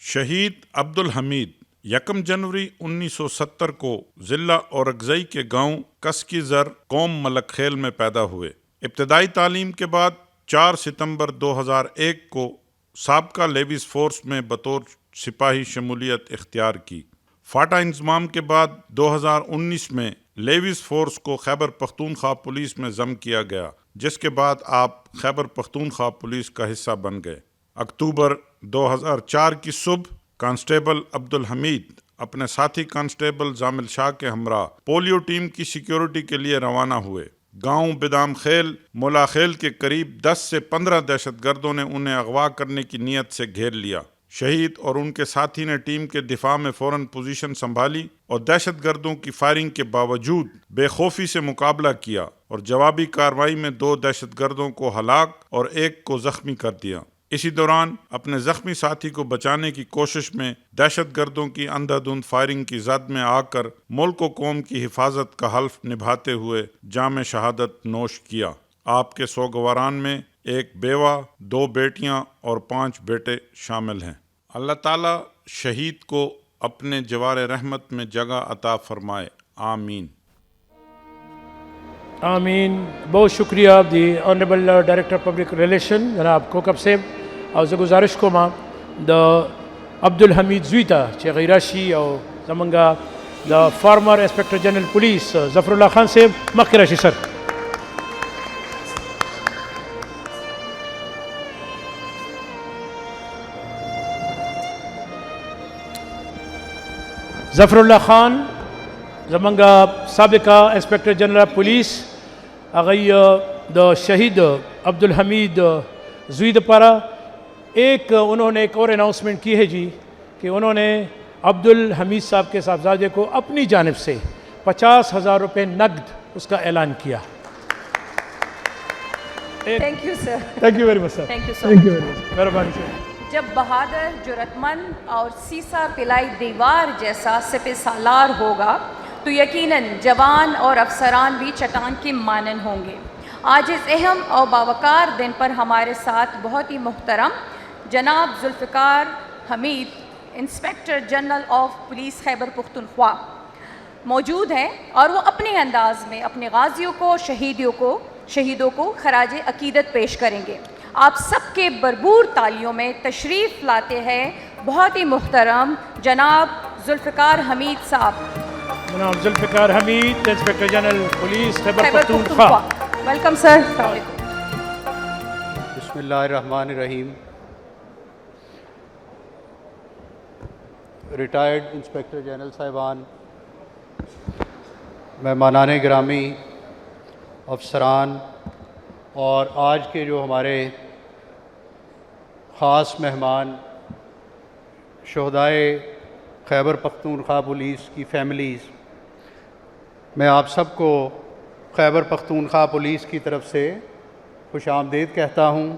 شہید عبدالحمید 1 جنوری 1970 کو ضلع اورکزئی کے گاؤں کسکی زر قوم ملک خیل میں پیدا ہوئے. ابتدائی تعلیم کے بعد 4 ستمبر 2001 کو سابقہ لیویز فورس میں بطور سپاہی شمولیت اختیار کی. فاٹا انضمام کے بعد 2019 میں لیویز فورس کو خیبر پختونخوا پولیس میں ضم کیا گیا، جس کے بعد آپ خیبر پختونخوا پولیس کا حصہ بن گئے. اکتوبر 2004 کی صبح کانسٹیبل عبدالحمید اپنے ساتھی کانسٹیبل زامل شاہ کے ہمراہ پولیو ٹیم کی سیکیورٹی کے لیے روانہ ہوئے. گاؤں بدام خیل مولا خیل کے قریب 10 سے 15 دہشت گردوں نے انہیں اغوا کرنے کی نیت سے گھیر لیا. شہید اور ان کے ساتھی نے ٹیم کے دفاع میں فوراً پوزیشن سنبھالی اور دہشت گردوں کی فائرنگ کے باوجود بے خوفی سے مقابلہ کیا اور جوابی کارروائی میں 2 دہشت گردوں کو ہلاک اور 1 کو زخمی کر دیا. اسی دوران اپنے زخمی ساتھی کو بچانے کی کوشش میں دہشت گردوں کی اندھا دھند فائرنگ کی زد میں آ کر ملک و قوم کی حفاظت کا حلف نبھاتے ہوئے جام شہادت نوش کیا. آپ کے سوگواران میں 1 بیوہ، 2 بیٹیاں اور 5 بیٹے شامل ہیں. اللہ تعالیٰ شہید کو اپنے جوار رحمت میں جگہ عطا فرمائے. آمین آمین. بہت شکریہ دی آنریبل ڈائریکٹر پبلک ریلیشن جناب کوکب صاحب. اور زه گزارش کوم د عبدالحمید زوی ته چې غیر راشي او زمونږ د فارمر انسپیکټر جنرل پولیس ظفر الله خان صاحب مخکې راشي سر. ظفر الله خان زمونږ سابقہ انسپیکٹر جنرل پولیس هغوی د شہید عبدالحمید زوی دپاره انہوں نے ایک اور اناؤنسمنٹ کی ہے جی کہ انہوں نے عبدالحمید صاحب کے صاحبزادے کو اپنی جانب سے 50,000 روپے نقد اس کا اعلان کیا. Thank you sir. Thank you very much sir. Thank you so much. مہربانی سر. جب بہادر جرأت مند اور سیسا پلائی دیوار جیسا سپہ سالار ہوگا تو یقیناً جوان اور افسران بھی چٹان کے مانند ہوں گے. آج اس اہم اور باوقار دن پر ہمارے ساتھ بہت ہی محترم جناب ذوالفقار حمید inspector general of police Khyber Pakhtunkhwa موجود ہیں اور وہ اپنے انداز میں اپنے غازیوں کو شہیدوں کو خراج عقیدت پیش کریں گے. آپ سب کے بھرپور تالیوں میں تشریف لاتے ہیں بہت ہی محترم جناب ذوالفقار حمید صاحب. جناب Zulfiqar Hamid, inspector general police Khyber Pakhtunkhwa. Welcome sir. السلام علیکم. بسم اللہ الرحمن الرحیم. ریٹائرڈ انسپکٹر جنرل صاحبان, مہمانان گرامی, افسران اور آج کے جو ہمارے خاص مہمان شہدائے خیبر پختونخوا پولیس کی فیملیز, میں آپ سب کو خیبر پختونخوا پولیس کی طرف سے خوش آمدید کہتا ہوں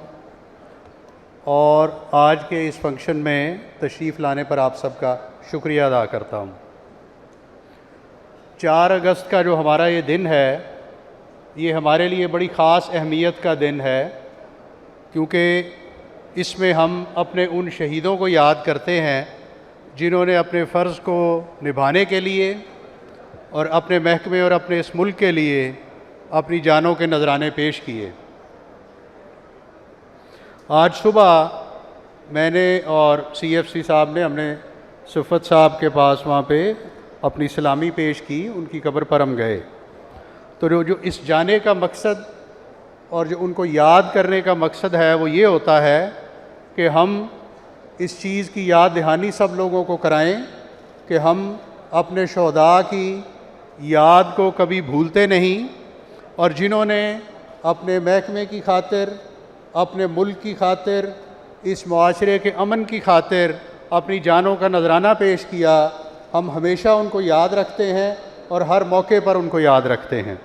اور آج کے اس فنکشن میں تشریف لانے پر آپ سب کا شکریہ ادا کرتا ہوں. 4 اگست کا جو ہمارا یہ دن ہے, یہ ہمارے لیے بڑی خاص اہمیت کا دن ہے, کیونکہ اس میں ہم اپنے ان شہیدوں کو یاد کرتے ہیں جنہوں نے اپنے فرض کو نبھانے کے لیے اور اپنے محکمے اور اپنے اس ملک کے لیے اپنی جانوں کے نذرانے پیش کیے. آج صبح میں نے اور سی ایف سی صاحب نے, ہم نے صفت صاحب کے پاس وہاں پہ اپنی سلامی پیش کی, ان کی قبر پر ہم گئے. تو جو اس جانے کا مقصد اور جو ان کو یاد کرنے کا مقصد ہے وہ یہ ہوتا ہے کہ ہم اس چیز کی یاد دہانی سب لوگوں کو کرائیں کہ ہم اپنے شہداء کی یاد کو کبھی بھولتے نہیں, اور جنہوں نے اپنے محکمے کی خاطر, اپنے ملک کی خاطر, اس معاشرے کے امن کی خاطر اپنی جانوں کا نذرانہ پیش کیا, ہم ہمیشہ ان کو یاد رکھتے ہیں اور ہر موقع پر ان کو یاد رکھتے ہیں.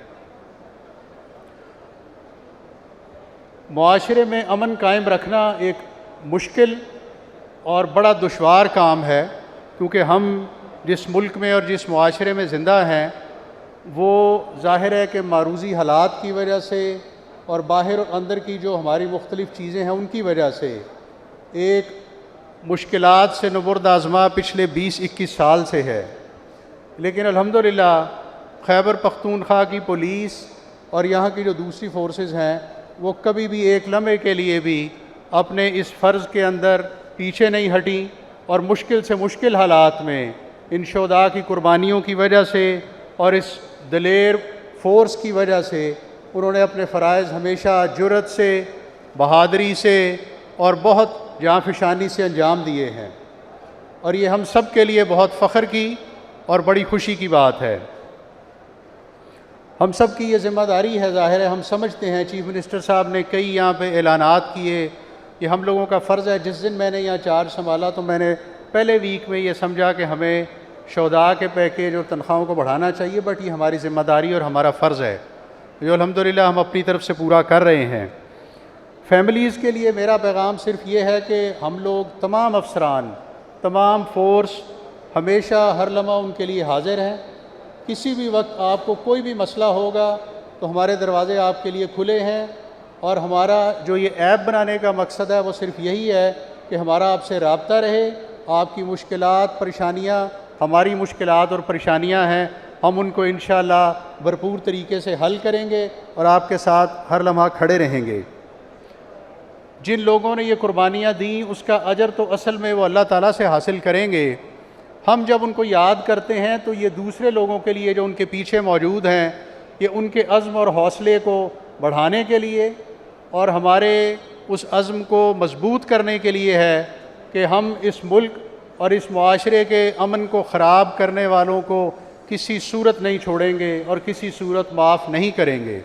معاشرے میں امن قائم رکھنا ایک مشکل اور بڑا دشوار کام ہے, کیونکہ ہم جس ملک میں اور جس معاشرے میں زندہ ہیں وہ ظاہر ہے کہ معروضی حالات کی وجہ سے اور باہر اور اندر کی جو ہماری مختلف چیزیں ہیں ان کی وجہ سے ایک مشکلات سے نبرد آزما پچھلے 20-21 سال سے ہے. لیکن الحمدللہ خیبر پختونخوا کی پولیس اور یہاں کی جو دوسری فورسز ہیں وہ کبھی بھی ایک لمحے کے لیے بھی اپنے اس فرض کے اندر پیچھے نہیں ہٹیں, اور مشکل سے مشکل حالات میں ان شہداء کی قربانیوں کی وجہ سے اور اس دلیر فورس کی وجہ سے انہوں نے اپنے فرائض ہمیشہ جرأت سے, بہادری سے اور بہت جاں فشانی سے انجام دیے ہیں, اور یہ ہم سب کے لیے بہت فخر کی اور بڑی خوشی کی بات ہے. ہم سب کی یہ ذمہ داری ہے, ظاہر ہے ہم سمجھتے ہیں, چیف منسٹر صاحب نے کئی یہاں پہ اعلانات کیے, یہ ہم لوگوں کا فرض ہے. جس دن میں نے یہاں چارج سنبھالا تو میں نے پہلے ویک میں یہ سمجھا کہ ہمیں شہداء کے پیکیج اور تنخواہوں کو بڑھانا چاہیے, بٹ یہ ہماری ذمہ داری اور ہمارا فرض ہے جو الحمدللہ ہم اپنی طرف سے پورا کر رہے ہیں. فیملیز کے لیے میرا پیغام صرف یہ ہے کہ ہم لوگ تمام افسران, تمام فورس ہمیشہ ہر لمحہ ان کے لیے حاضر ہیں. کسی بھی وقت آپ کو کوئی بھی مسئلہ ہوگا تو ہمارے دروازے آپ کے لیے کھلے ہیں, اور ہمارا جو یہ ایپ بنانے کا مقصد ہے وہ صرف یہی ہے کہ ہمارا آپ سے رابطہ رہے. آپ کی مشکلات, پریشانیاں ہماری مشکلات اور پریشانیاں ہیں, ہم ان کو انشاءاللہ بھرپور طریقے سے حل کریں گے اور آپ کے ساتھ ہر لمحہ کھڑے رہیں گے. جن لوگوں نے یہ قربانیاں دیں اس کا اجر تو اصل میں وہ اللہ تعالیٰ سے حاصل کریں گے. ہم جب ان کو یاد کرتے ہیں تو یہ دوسرے لوگوں کے لیے جو ان کے پیچھے موجود ہیں, یہ ان کے عزم اور حوصلے کو بڑھانے کے لیے اور ہمارے اس عزم کو مضبوط کرنے کے لیے ہے کہ ہم اس ملک اور اس معاشرے کے امن کو خراب کرنے والوں کو کسی صورت نہیں چھوڑیں گے اور کسی صورت معاف نہیں کریں گے.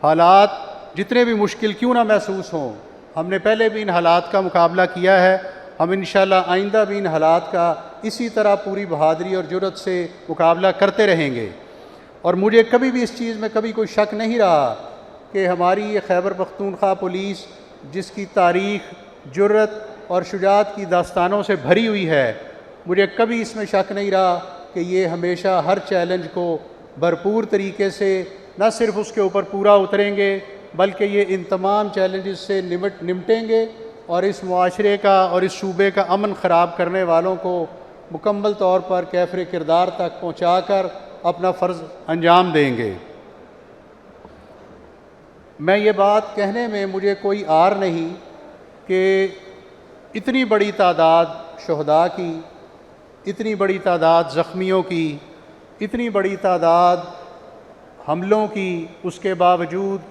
حالات جتنے بھی مشکل کیوں نہ محسوس ہوں, ہم نے پہلے بھی ان حالات کا مقابلہ کیا ہے, ہم انشاءاللہ آئندہ بھی ان حالات کا اسی طرح پوری بہادری اور جرأت سے مقابلہ کرتے رہیں گے. اور مجھے کبھی بھی اس چیز میں کبھی کوئی شک نہیں رہا کہ ہماری یہ خیبر پختونخوا پولیس جس کی تاریخ جرأت اور شجاعت کی داستانوں سے بھری ہوئی ہے, مجھے کبھی اس میں شک نہیں رہا کہ یہ ہمیشہ ہر چیلنج کو بھرپور طریقے سے نہ صرف اس کے اوپر پورا اتریں گے بلکہ یہ ان تمام چیلنجز سے نمٹیں گے اور اس معاشرے کا اور اس صوبے کا امن خراب کرنے والوں کو مکمل طور پر کیفر کردار تک پہنچا کر اپنا فرض انجام دیں گے. میں یہ بات کہنے میں مجھے کوئی عار نہیں کہ اتنی بڑی تعداد شہداء کی، اتنی بڑی تعداد زخمیوں کی، اتنی بڑی تعداد حملوں کی، اس کے باوجود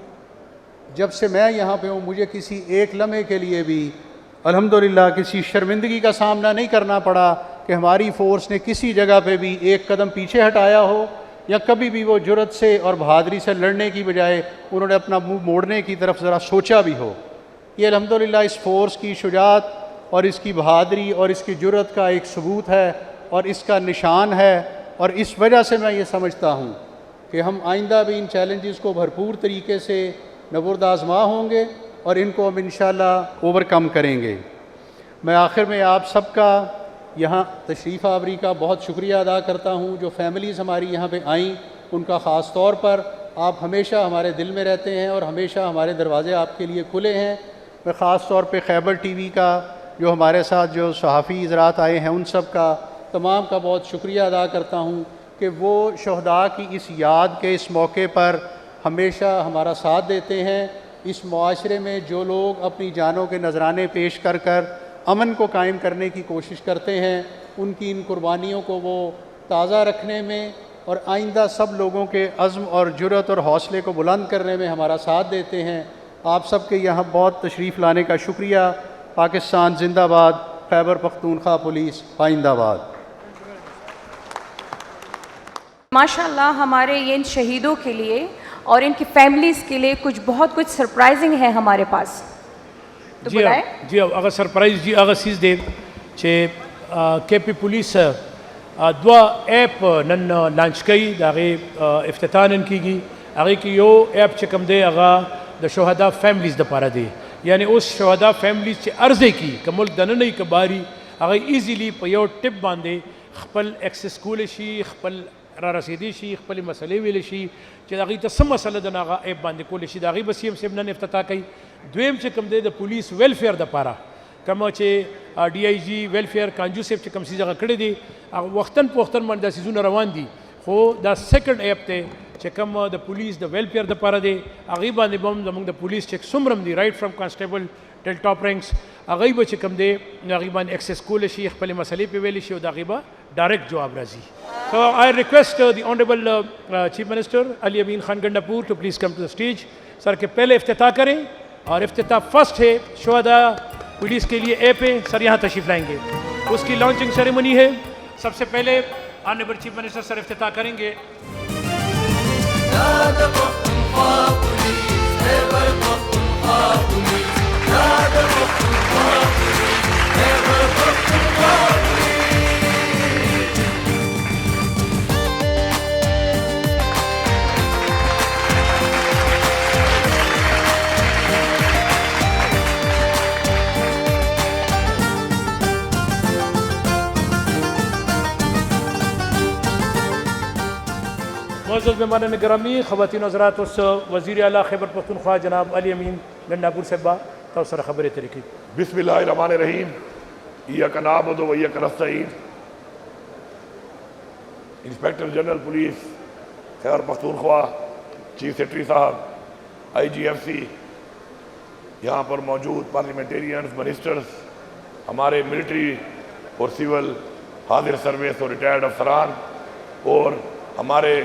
جب سے میں یہاں پہ ہوں مجھے کسی ایک لمحے کے لیے بھی الحمدللہ کسی شرمندگی کا سامنا نہیں کرنا پڑا کہ ہماری فورس نے کسی جگہ پہ بھی ایک قدم پیچھے ہٹایا ہو، یا کبھی بھی وہ جرأت سے اور بہادری سے لڑنے کی بجائے انہوں نے اپنا منہ موڑنے کی طرف ذرا سوچا بھی ہو۔ یہ الحمدللہ اس فورس کی شجاعت اور اس کی بہادری اور اس کی جرأت کا ایک ثبوت ہے اور اس کا نشان ہے، اور اس وجہ سے میں یہ سمجھتا ہوں کہ ہم آئندہ بھی ان چیلنجز کو بھرپور طریقے سے نبرد آزما ہوں گے اور ان کو ہم انشاءاللہ اوورکم کریں گے۔ میں آخر میں آپ سب کا یہاں تشریف آوری کا بہت شکریہ ادا کرتا ہوں۔ جو فیملیز ہماری یہاں پہ آئیں ان کا خاص طور پر، آپ ہمیشہ ہمارے دل میں رہتے ہیں اور ہمیشہ ہمارے دروازے آپ کے لیے کھلے ہیں۔ میں خاص طور پہ خیبر ٹی وی کا، جو ہمارے ساتھ جو صحافی حضرات آئے ہیں ان سب کا، تمام کا بہت شکریہ ادا کرتا ہوں کہ وہ شہداء کی اس یاد کے اس موقع پر ہمیشہ ہمارا ساتھ دیتے ہیں۔ اس معاشرے میں جو لوگ اپنی جانوں کے نذرانے پیش کر کر امن کو قائم کرنے کی کوشش کرتے ہیں، ان کی ان قربانیوں کو وہ تازہ رکھنے میں اور آئندہ سب لوگوں کے عزم اور جرأت اور حوصلے کو بلند کرنے میں ہمارا ساتھ دیتے ہیں۔ آپ سب کے یہاں بہت تشریف لانے کا شکریہ۔ پاکستان زندہ باد، خیبر پختونخوا پولیس آئندہ باد۔ ماشاءاللہ ہمارے ان شہیدوں کے لیے اور ان کی فیملیز کے لیے کچھ سرپرائزنگ ہے ہمارے پاس، تو بلائیں۔ جی اگر سرپرائز جی اگر سیز دے چھے کے پی پولیس دوا ایپ نن لانچ کئی داغی افتتاحن کی گی اگر کی یو ایپ چکم دے اگر دا شہداء فیملیز دا پارا دے، یعنی اس شہداء فیملیز چے عرضے کی کہ ملک دننی کباری اگر ایزیلی پیو ٹپ باندے خپل ایکسس کول شی، خپل را رسیدی شی، خپل مسئلے ویل شی چې داغی ته سم مسله د ناغه ایپ باندې کول شي، داغی بس یم سیم نن افتتاح کوي۔ دویم چې کوم دی د پولیس ویلفیر د پاره کوم چې ڈی آئی جی ویلفیر کانجو صاحب چې کوم سیزه کړی دی هغه وختن په وختن باندې دا سیزونه روان دي، خو دا سیکنډ ایپ ته چې کوم د پولیس د ویلفیر د پاره دی هغه باندې بم زموږ د پولیس چې څومره دی رائټ فرام کانسټیبل ټل ټاپ رینکس هغه به چې کوم دی هغه باندې ایکسس کول شي، خپل مسلې په ویل شي او داغه به ڈائریکٹ جواب راځي۔ So I request the Honorable Chief Minister Ali Amin Khan Gandapur to please come to the stage. سر کے پہلے افتتاح کریں اور افتتاح فرسٹ ہے شہداء پولیس کے لیے ایپ ہے، سر یہاں تشریف لائیں گے، اس کی لانچنگ سیریمنی ہے۔ سب سے پہلے آنریبل چیف منسٹر سر افتتاح کریں گے۔ معزز مہمان گرامی، خواتین حضرات، اس وزیر اعلیٰ خیبر پختونخوا جناب علی امین گنڈاپور صاحبہ توسر خبر طریقی۔ بسم اللہ الرحمن الرحیم، ایاک نعبد و ایاک نستعین۔ Inspector general police Khyber Pakhtunkhwa, chief secretary صاحب، آئی جی ایف سی، یہاں پر موجود پارلیمنٹیرینز، منسٹرز، ہمارے ملٹری اور سول حاضر سروس اور ریٹائرڈ افسران اور ہمارے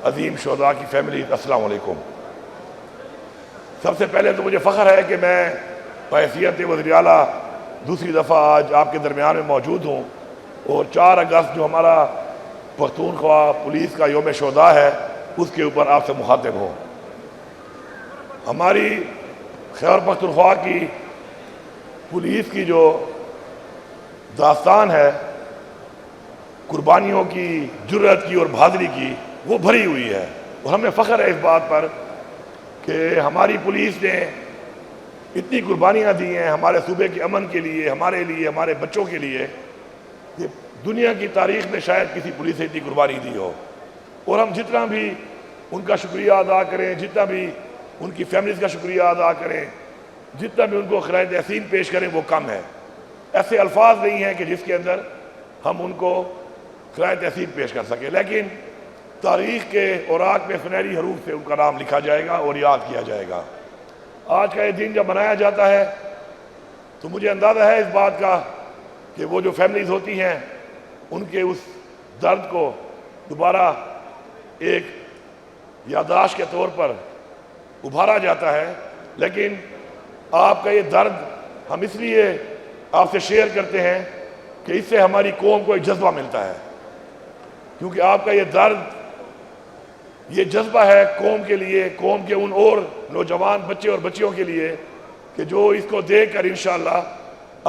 عظیم شہداء کی فیملیز، السلام علیکم۔ سب سے پہلے تو مجھے فخر ہے کہ میں بحیثیت وزیر اعلیٰ دوسری دفعہ آج آپ کے درمیان میں موجود ہوں اور 4 اگست جو ہمارا پختونخوا پولیس کا یوم شہداء ہے اس کے اوپر آپ سے مخاطب ہوں۔ ہماری خیبر پختونخوا کی پولیس کی جو داستان ہے قربانیوں کی، جرأت کی اور بہادری کی، وہ بھری ہوئی ہے، اور ہمیں فخر ہے اس بات پر کہ ہماری پولیس نے اتنی قربانیاں دی ہیں ہمارے صوبے کے امن کے لیے، ہمارے لیے، ہمارے بچوں کے لیے، کہ دنیا کی تاریخ میں شاید کسی پولیس نے اتنی قربانی دی ہو۔ اور ہم جتنا بھی ان کا شکریہ ادا کریں، جتنا بھی ان کی فیملیز کا شکریہ ادا کریں، جتنا بھی ان کو خراج تحسین پیش کریں وہ کم ہے۔ ایسے الفاظ نہیں ہیں کہ جس کے اندر ہم ان کو خراج تحسین پیش کر سکیں، لیکن تاریخ کے اوراق میں سنہری حروف سے ان کا نام لکھا جائے گا اور یاد کیا جائے گا۔ آج کا یہ دن جب منایا جاتا ہے تو مجھے اندازہ ہے اس بات کا کہ وہ جو فیملیز ہوتی ہیں ان کے اس درد کو دوبارہ ایک یادداشت کے طور پر ابھارا جاتا ہے. لیکن آپ کا یہ درد ہم اس لیے آپ سے شیئر کرتے ہیں کہ اس سے ہماری قوم کو ایک جذبہ ملتا ہے، کیونکہ آپ کا یہ درد یہ جذبہ ہے قوم کے لیے، قوم کے ان اور نوجوان بچے اور بچیوں کے لیے کہ جو اس کو دیکھ کر انشاءاللہ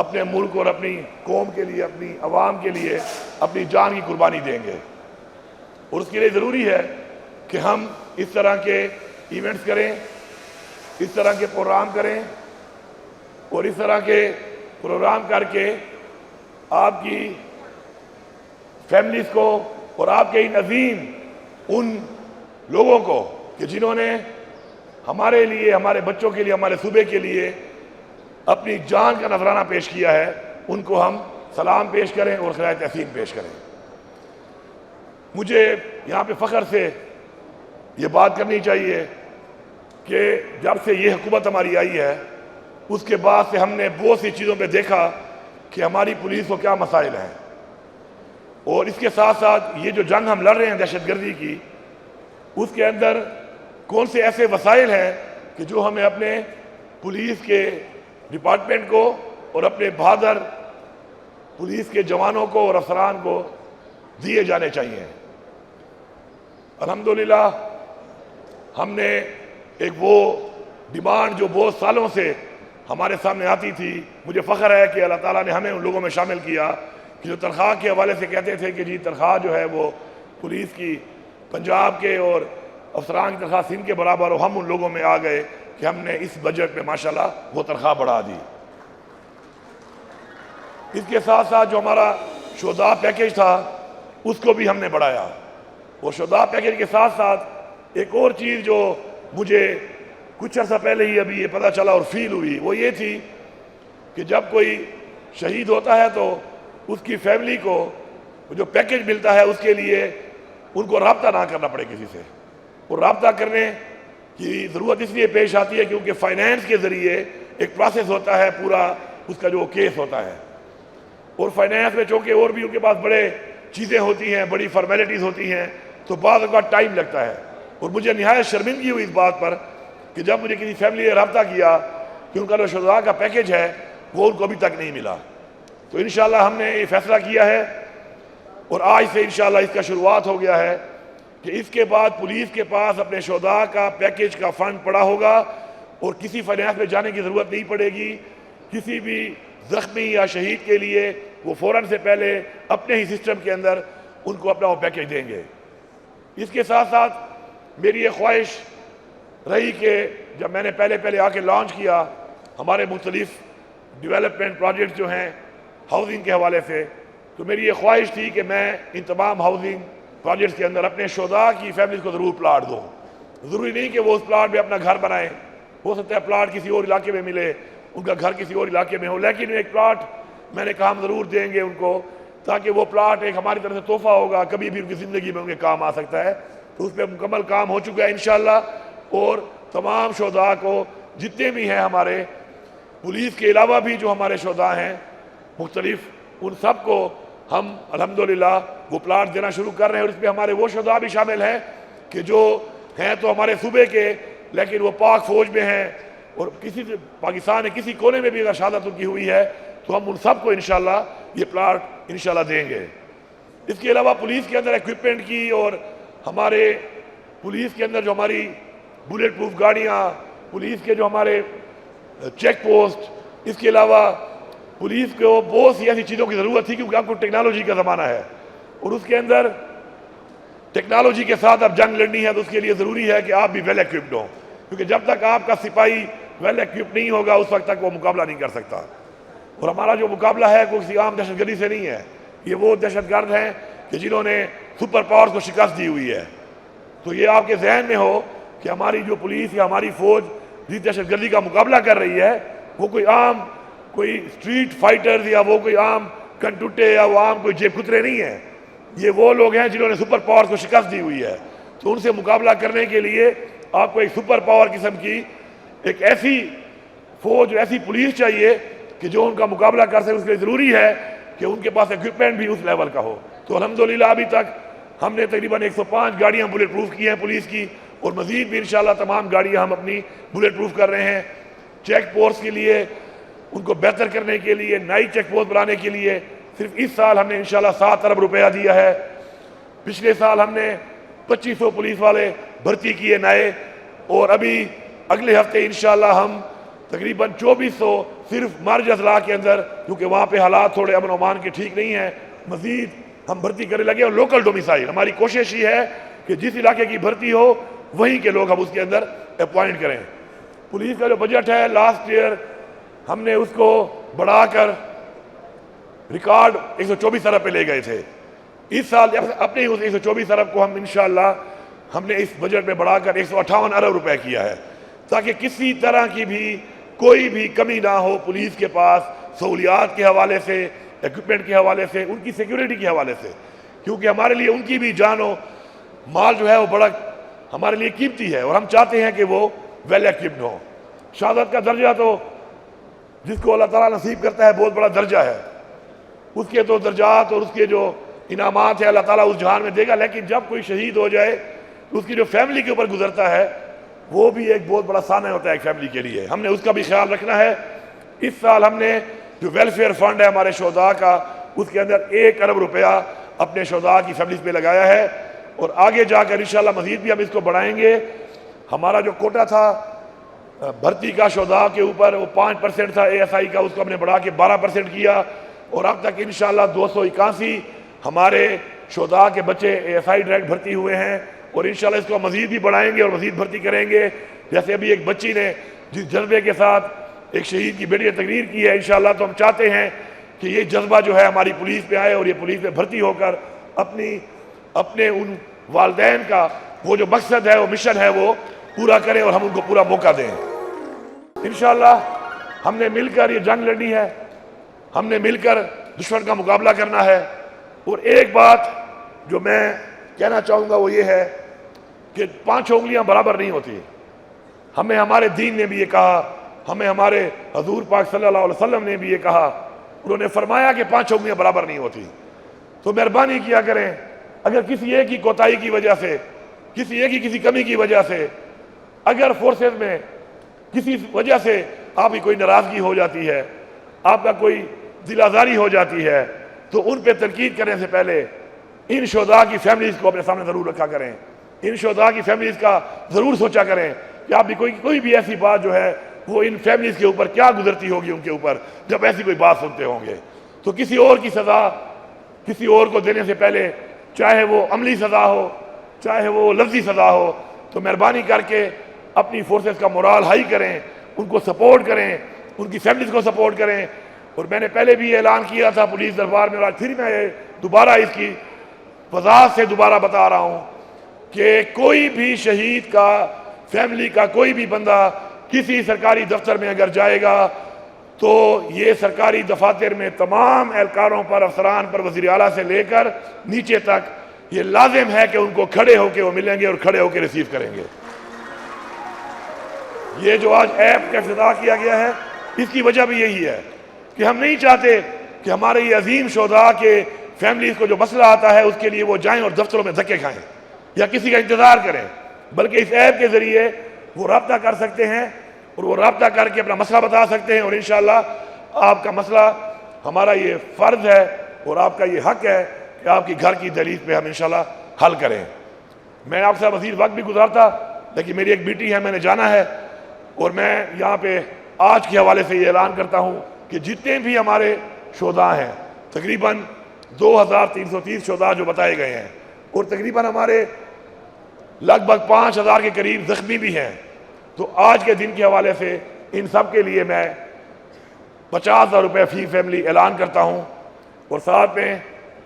اپنے ملک اور اپنی قوم کے لیے، اپنی عوام کے لیے اپنی جان کی قربانی دیں گے. اور اس کے لیے ضروری ہے کہ ہم اس طرح کے ایونٹس کریں، اس طرح کے پروگرام کریں، اور اس طرح کے پروگرام کر کے آپ کی فیملیز کو اور آپ کے ان عظیم ان لوگوں کو کہ جنہوں نے ہمارے لیے، ہمارے بچوں کے لیے، ہمارے صوبے کے لیے اپنی جان کا نذرانہ پیش کیا ہے، ان کو ہم سلام پیش کریں اور خراج تحسین پیش کریں. مجھے یہاں پہ فخر سے یہ بات کرنی چاہیے کہ جب سے یہ حکومت ہماری آئی ہے اس کے بعد سے ہم نے بہت سی چیزوں پہ دیکھا کہ ہماری پولیس کو کیا مسائل ہیں، اور اس کے ساتھ ساتھ یہ جو جنگ ہم لڑ رہے ہیں دہشت گردی کی، اس کے اندر کون سے ایسے وسائل ہیں کہ جو ہمیں اپنے پولیس کے ڈپارٹمنٹ کو اور اپنے بہادر پولیس کے جوانوں کو اور افسران کو دیے جانے چاہیے. الحمدللہ ہم نے ایک وہ ڈیمانڈ جو بہت سالوں سے ہمارے سامنے آتی تھی، مجھے فخر ہے کہ اللہ تعالیٰ نے ہمیں ان لوگوں میں شامل کیا کہ جو تنخواہ کے حوالے سے کہتے تھے کہ جی تنخواہ جو ہے وہ پولیس کی پنجاب کے اور افسران کی تنخواہ سندھ کے برابر ہو. ہم ان لوگوں میں آ گئے کہ ہم نے اس بجٹ میں ماشاءاللہ وہ تنخواہ بڑھا دی. اس کے ساتھ ساتھ جو ہمارا شہداء پیکیج تھا اس کو بھی ہم نے بڑھایا. وہ شہداء پیکیج کے ساتھ ساتھ ایک اور چیز جو مجھے کچھ عرصہ پہلے ہی ابھی یہ پتہ چلا اور فیل ہوئی، وہ یہ تھی کہ جب کوئی شہید ہوتا ہے تو اس کی فیملی کو جو پیکیج ملتا ہے اس کے لیے ان کو رابطہ نہ کرنا پڑے کسی سے. اور رابطہ کرنے کی ضرورت اس لیے پیش آتی ہے کیونکہ فائنینس کے ذریعے ایک پروسیس ہوتا ہے پورا اس کا جو کیس ہوتا ہے، اور فائنینس میں چونکہ اور بھی ان کے پاس بڑے چیزیں ہوتی ہیں، بڑی فارمیلٹیز ہوتی ہیں، تو بعض اوقات ٹائم لگتا ہے. اور مجھے نہایت شرمندگی ہوئی اس بات پر کہ جب مجھے کسی فیملی نے رابطہ کیا کہ ان کا جو شہداء کا پیکیج ہے وہ ان کو ابھی تک نہیں ملا. تو انشاءاللہ ہم نے یہ فیصلہ کیا ہے اور آج سے انشاءاللہ اس کا شروعات ہو گیا ہے کہ اس کے بعد پولیس کے پاس اپنے شہداء کا پیکیج کا فنڈ پڑا ہوگا اور کسی فائنینس میں جانے کی ضرورت نہیں پڑے گی. کسی بھی زخمی یا شہید کے لیے وہ فوراً سے پہلے اپنے ہی سسٹم کے اندر ان کو اپنا وہ پیکیج دیں گے. اس کے ساتھ ساتھ میری یہ خواہش رہی کہ جب میں نے پہلے آ کے لانچ کیا ہمارے مختلف ڈیولپمنٹ پروجیکٹ جو ہیں ہاؤسنگ کے حوالے سے، تو میری یہ خواہش تھی کہ میں ان تمام ہاؤسنگ پروجیکٹس کے اندر اپنے شہداء کی فیملیز کو ضرور پلاٹ دوں. ضروری نہیں کہ وہ اس پلاٹ میں اپنا گھر بنائیں، ہو سکتا ہے پلاٹ کسی اور علاقے میں ملے، ان کا گھر کسی اور علاقے میں ہو، لیکن ایک پلاٹ میں نے کہا ہم ضرور دیں گے ان کو، تاکہ وہ پلاٹ ایک ہماری طرف سے تحفہ ہوگا، کبھی بھی ان کی زندگی میں ان کے کام آ سکتا ہے. تو اس پہ مکمل کام ہو چکا ہے انشاءاللہ. اور تمام شہداء کو جتنے بھی ہیں ہمارے پولیس کے علاوہ بھی جو ہمارے شہداء ہیں مختلف، ان سب کو ہم الحمدللہ وہ پلاٹ دینا شروع کر رہے ہیں. اور اس میں ہمارے وہ شہداء بھی شامل ہیں کہ جو ہیں تو ہمارے صوبے کے لیکن وہ پاک فوج میں ہیں، اور کسی پاکستان کے کسی کونے میں بھی اگر شہادت ان کی ہوئی ہے تو ہم ان سب کو انشاءاللہ یہ پلاٹ انشاءاللہ دیں گے. اس کے علاوہ پولیس کے اندر ایکوپمنٹ کی اور ہمارے پولیس کے اندر جو ہماری بلیٹ پروف گاڑیاں، پولیس کے جو ہمارے چیک پوسٹ، اس کے علاوہ پولیس کو بہت سی ایسی چیزوں کی ضرورت تھی کیونکہ آپ کو ٹیکنالوجی کا زمانہ ہے اور اس کے اندر ٹیکنالوجی کے ساتھ اب جنگ لڑنی ہے تو اس کے لیے ضروری ہے کہ آپ بھی ویل ایکوپڈ ہوں، کیونکہ جب تک آپ کا سپاہی ویل ایکوپڈ نہیں ہوگا اس وقت تک وہ مقابلہ نہیں کر سکتا. اور ہمارا جو مقابلہ ہے کوئی کسی عام دہشت گردی سے نہیں ہے، یہ وہ دہشت گرد ہیں کہ جنہوں نے سپر پاورز کو شکست دی ہوئی ہے. تو یہ آپ کے ذہن میں ہو کہ ہماری جو پولیس یا ہماری فوج جس دہشت گردی کا مقابلہ کر رہی ہے وہ کوئی عام کوئی اسٹریٹ فائٹرز یا وہ کوئی عام کنٹوٹے یا وہ عام کوئی جیب کترے نہیں ہیں. یہ وہ لوگ ہیں جنہوں نے سپر پاورز کو شکست دی ہوئی ہے. تو ان سے مقابلہ کرنے کے لیے آپ کو ایک سپر پاور قسم کی ایک ایسی فوج ایسی پولیس چاہیے کہ جو ان کا مقابلہ کر سکے. اس کے لیے ضروری ہے کہ ان کے پاس ایکوپمنٹ بھی اس لیول کا ہو. تو الحمدللہ ابھی تک ہم نے تقریباً 105 گاڑیاں بلیٹ پروف کی ہیں پولیس کی, اور مزید بھی انشاءاللہ تمام گاڑیاں ہم اپنی بلیٹ پروف کر رہے ہیں. چیک پوسٹ کے لیے ان کو بہتر کرنے کے لیے, نئی چیک پوسٹ بنانے کے لیے صرف اس سال ہم نے انشاءاللہ 7 ارب روپیہ دیا ہے. پچھلے سال ہم نے 2500 پولیس والے بھرتی کیے نئے, اور ابھی اگلے ہفتے انشاءاللہ ہم تقریباً 2400 صرف مرج اضلاع کے اندر, کیونکہ وہاں پہ حالات تھوڑے امن و امان کے ٹھیک نہیں ہیں, مزید ہم بھرتی کرنے لگے. اور لوکل ڈومیسائل ہماری کوشش یہ ہے کہ جس علاقے کی بھرتی ہو وہیں کے لوگ ہم اس کے اندر اپوائنٹ کریں. پولیس کا جو بجٹ ہے لاسٹ ایئر ہم نے اس کو بڑھا کر ریکارڈ 124 ارب پہ لے گئے تھے. اس سال اپنے اس 124 ارب کو ہم انشاءاللہ ہم نے اس بجٹ میں بڑھا کر 158 ارب روپے کیا ہے, تاکہ کسی طرح کی بھی کوئی بھی کمی نہ ہو پولیس کے پاس, سہولیات کے حوالے سے, ایکوپمنٹ کے حوالے سے, ان کی سیکیورٹی کے حوالے سے. کیونکہ ہمارے لیے ان کی بھی جان و مال جو ہے وہ بڑا ہمارے لیے قیمتی ہے, اور ہم چاہتے ہیں کہ وہ ویل ایکوپڈ ہوں. شہادت کا درجہ تو جس کو اللہ تعالیٰ نصیب کرتا ہے بہت بڑا درجہ ہے, اس کے تو درجات اور اس کے جو انعامات ہیں اللہ تعالیٰ اس جہان میں دے گا. لیکن جب کوئی شہید ہو جائے تو اس کی جو فیملی کے اوپر گزرتا ہے وہ بھی ایک بہت بڑا سانحہ ہوتا ہے ایک فیملی کے لیے. ہم نے اس کا بھی خیال رکھنا ہے. اس سال ہم نے جو ویلفیئر فنڈ ہے ہمارے شہداء کا, اس کے اندر 1 ارب روپیہ اپنے شہداء کی فیملیز پہ لگایا ہے, اور آگے جا کر انشاءاللہ مزید بھی ہم اس کو بڑھائیں گے. ہمارا جو کوٹا تھا بھرتی کا شہداء کے اوپر وہ 5% تھا ASI کا, اس کو ہم نے بڑھا کے 12% کیا, اور اب تک انشاءاللہ 281 ہمارے شہداء کے بچے ASI ڈائریکٹ بھرتی ہوئے ہیں, اور انشاءاللہ اس کو مزید بھی بڑھائیں گے اور مزید بھرتی کریں گے. جیسے ابھی ایک بچی نے جس جذبے کے ساتھ ایک شہید کی بیٹی نے تقریر کی ہے, انشاءاللہ تو ہم چاہتے ہیں کہ یہ جذبہ جو ہے ہماری پولیس پہ آئے, اور یہ پولیس میں بھرتی ہو کر اپنے ان والدین کا وہ جو مقصد ہے وہ مشن ہے وہ پورا کریں, اور ہم ان کو پورا موقع دیں. انشاءاللہ ہم نے مل کر یہ جنگ لڑنی ہے, ہم نے مل کر دشمن کا مقابلہ کرنا ہے. اور ایک بات جو میں کہنا چاہوں گا وہ یہ ہے کہ 5 انگلیاں برابر نہیں ہوتی. ہمیں ہمارے دین نے بھی یہ کہا, ہمیں ہمارے حضور پاک صلی اللہ علیہ وسلم نے بھی یہ کہا. انہوں نے فرمایا کہ 5 انگلیاں برابر نہیں ہوتی. تو مہربانی کیا کریں, اگر کسی ایک کی کوتاہی کی وجہ سے, کسی ایک کی کسی کمی کی وجہ سے, اگر فورسز میں کسی وجہ سے آپ کی کوئی ناراضگی ہو جاتی ہے, آپ کا کوئی دل آزاری ہو جاتی ہے, تو ان پہ تنقید کرنے سے پہلے ان شہداء کی فیملیز کو اپنے سامنے ضرور رکھا کریں. ان شہداء کی فیملیز کا ضرور سوچا کریں کہ آپ بھی کوئی بھی ایسی بات جو ہے وہ ان فیملیز کے اوپر کیا گزرتی ہوگی ان کے اوپر جب ایسی کوئی بات سنتے ہوں گے. تو کسی اور کی سزا کسی اور کو دینے سے پہلے, چاہے وہ عملی سزا ہو چاہے وہ لفظی سزا ہو, تو مہربانی کر کے اپنی فورسز کا مورال ہائی کریں, ان کو سپورٹ کریں, ان کی فیملیز کو سپورٹ کریں. اور میں نے پہلے بھی اعلان کیا تھا پولیس دربار میں, اور آج پھر میں دوبارہ اس کی وضاحت سے دوبارہ بتا رہا ہوں کہ کوئی بھی شہید کا فیملی کا کوئی بھی بندہ کسی سرکاری دفتر میں اگر جائے گا تو یہ سرکاری دفاتر میں تمام اہلکاروں پر, افسران پر, وزیر اعلیٰ سے لے کر نیچے تک یہ لازم ہے کہ ان کو کھڑے ہو کے وہ ملیں گے اور کھڑے ہو کے ریسیو کریں گے. یہ جو آج ایپ کا افتتاح کیا گیا ہے اس کی وجہ بھی یہی ہے کہ ہم نہیں چاہتے کہ ہمارے یہ عظیم شہداء کے فیملیز کو جو مسئلہ آتا ہے اس کے لیے وہ جائیں اور دفتروں میں دھکے کھائیں یا کسی کا انتظار کریں, بلکہ اس ایپ کے ذریعے وہ رابطہ کر سکتے ہیں اور وہ رابطہ کر کے اپنا مسئلہ بتا سکتے ہیں. اور انشاءاللہ آپ کا مسئلہ ہمارا یہ فرض ہے اور آپ کا یہ حق ہے کہ آپ کی گھر کی دہلیز پہ ہم انشاءاللہ حل کریں. میں آپ سے مزید وقت بھی گزارتا, لیکن میری ایک بیٹی ہے, میں نے جانا ہے, اور میں یہاں پہ آج کے حوالے سے یہ اعلان کرتا ہوں کہ جتنے بھی ہمارے شہداء ہیں, تقریباً 2330 شہداء جو بتائے گئے ہیں, اور تقریباً ہمارے لگ بھگ 5000 کے قریب زخمی بھی ہیں, تو آج کے دن کے حوالے سے ان سب کے لیے میں 50,000 روپے فی فیملی اعلان کرتا ہوں. اور ساتھ میں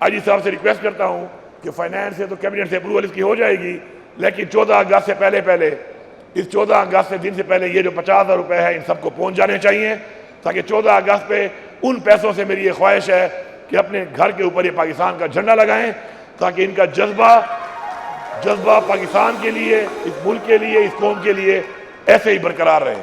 آئی جی صاحب سے ریکویسٹ کرتا ہوں کہ فائنانس سے تو کیبنٹ سے اپروول اس کی ہو جائے گی, لیکن 14 اگست سے پہلے اس 14 اگست سے دن سے پہلے یہ جو 50,000 روپے ہے ان سب کو پہنچ جانے چاہیے, تاکہ 14 اگست پہ ان پیسوں سے میری یہ خواہش ہے کہ اپنے گھر کے اوپر یہ پاکستان کا جھنڈا لگائیں, تاکہ ان کا جذبہ پاکستان کے لیے, اس ملک کے لیے, اس قوم کے لیے ایسے ہی برقرار رہے.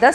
10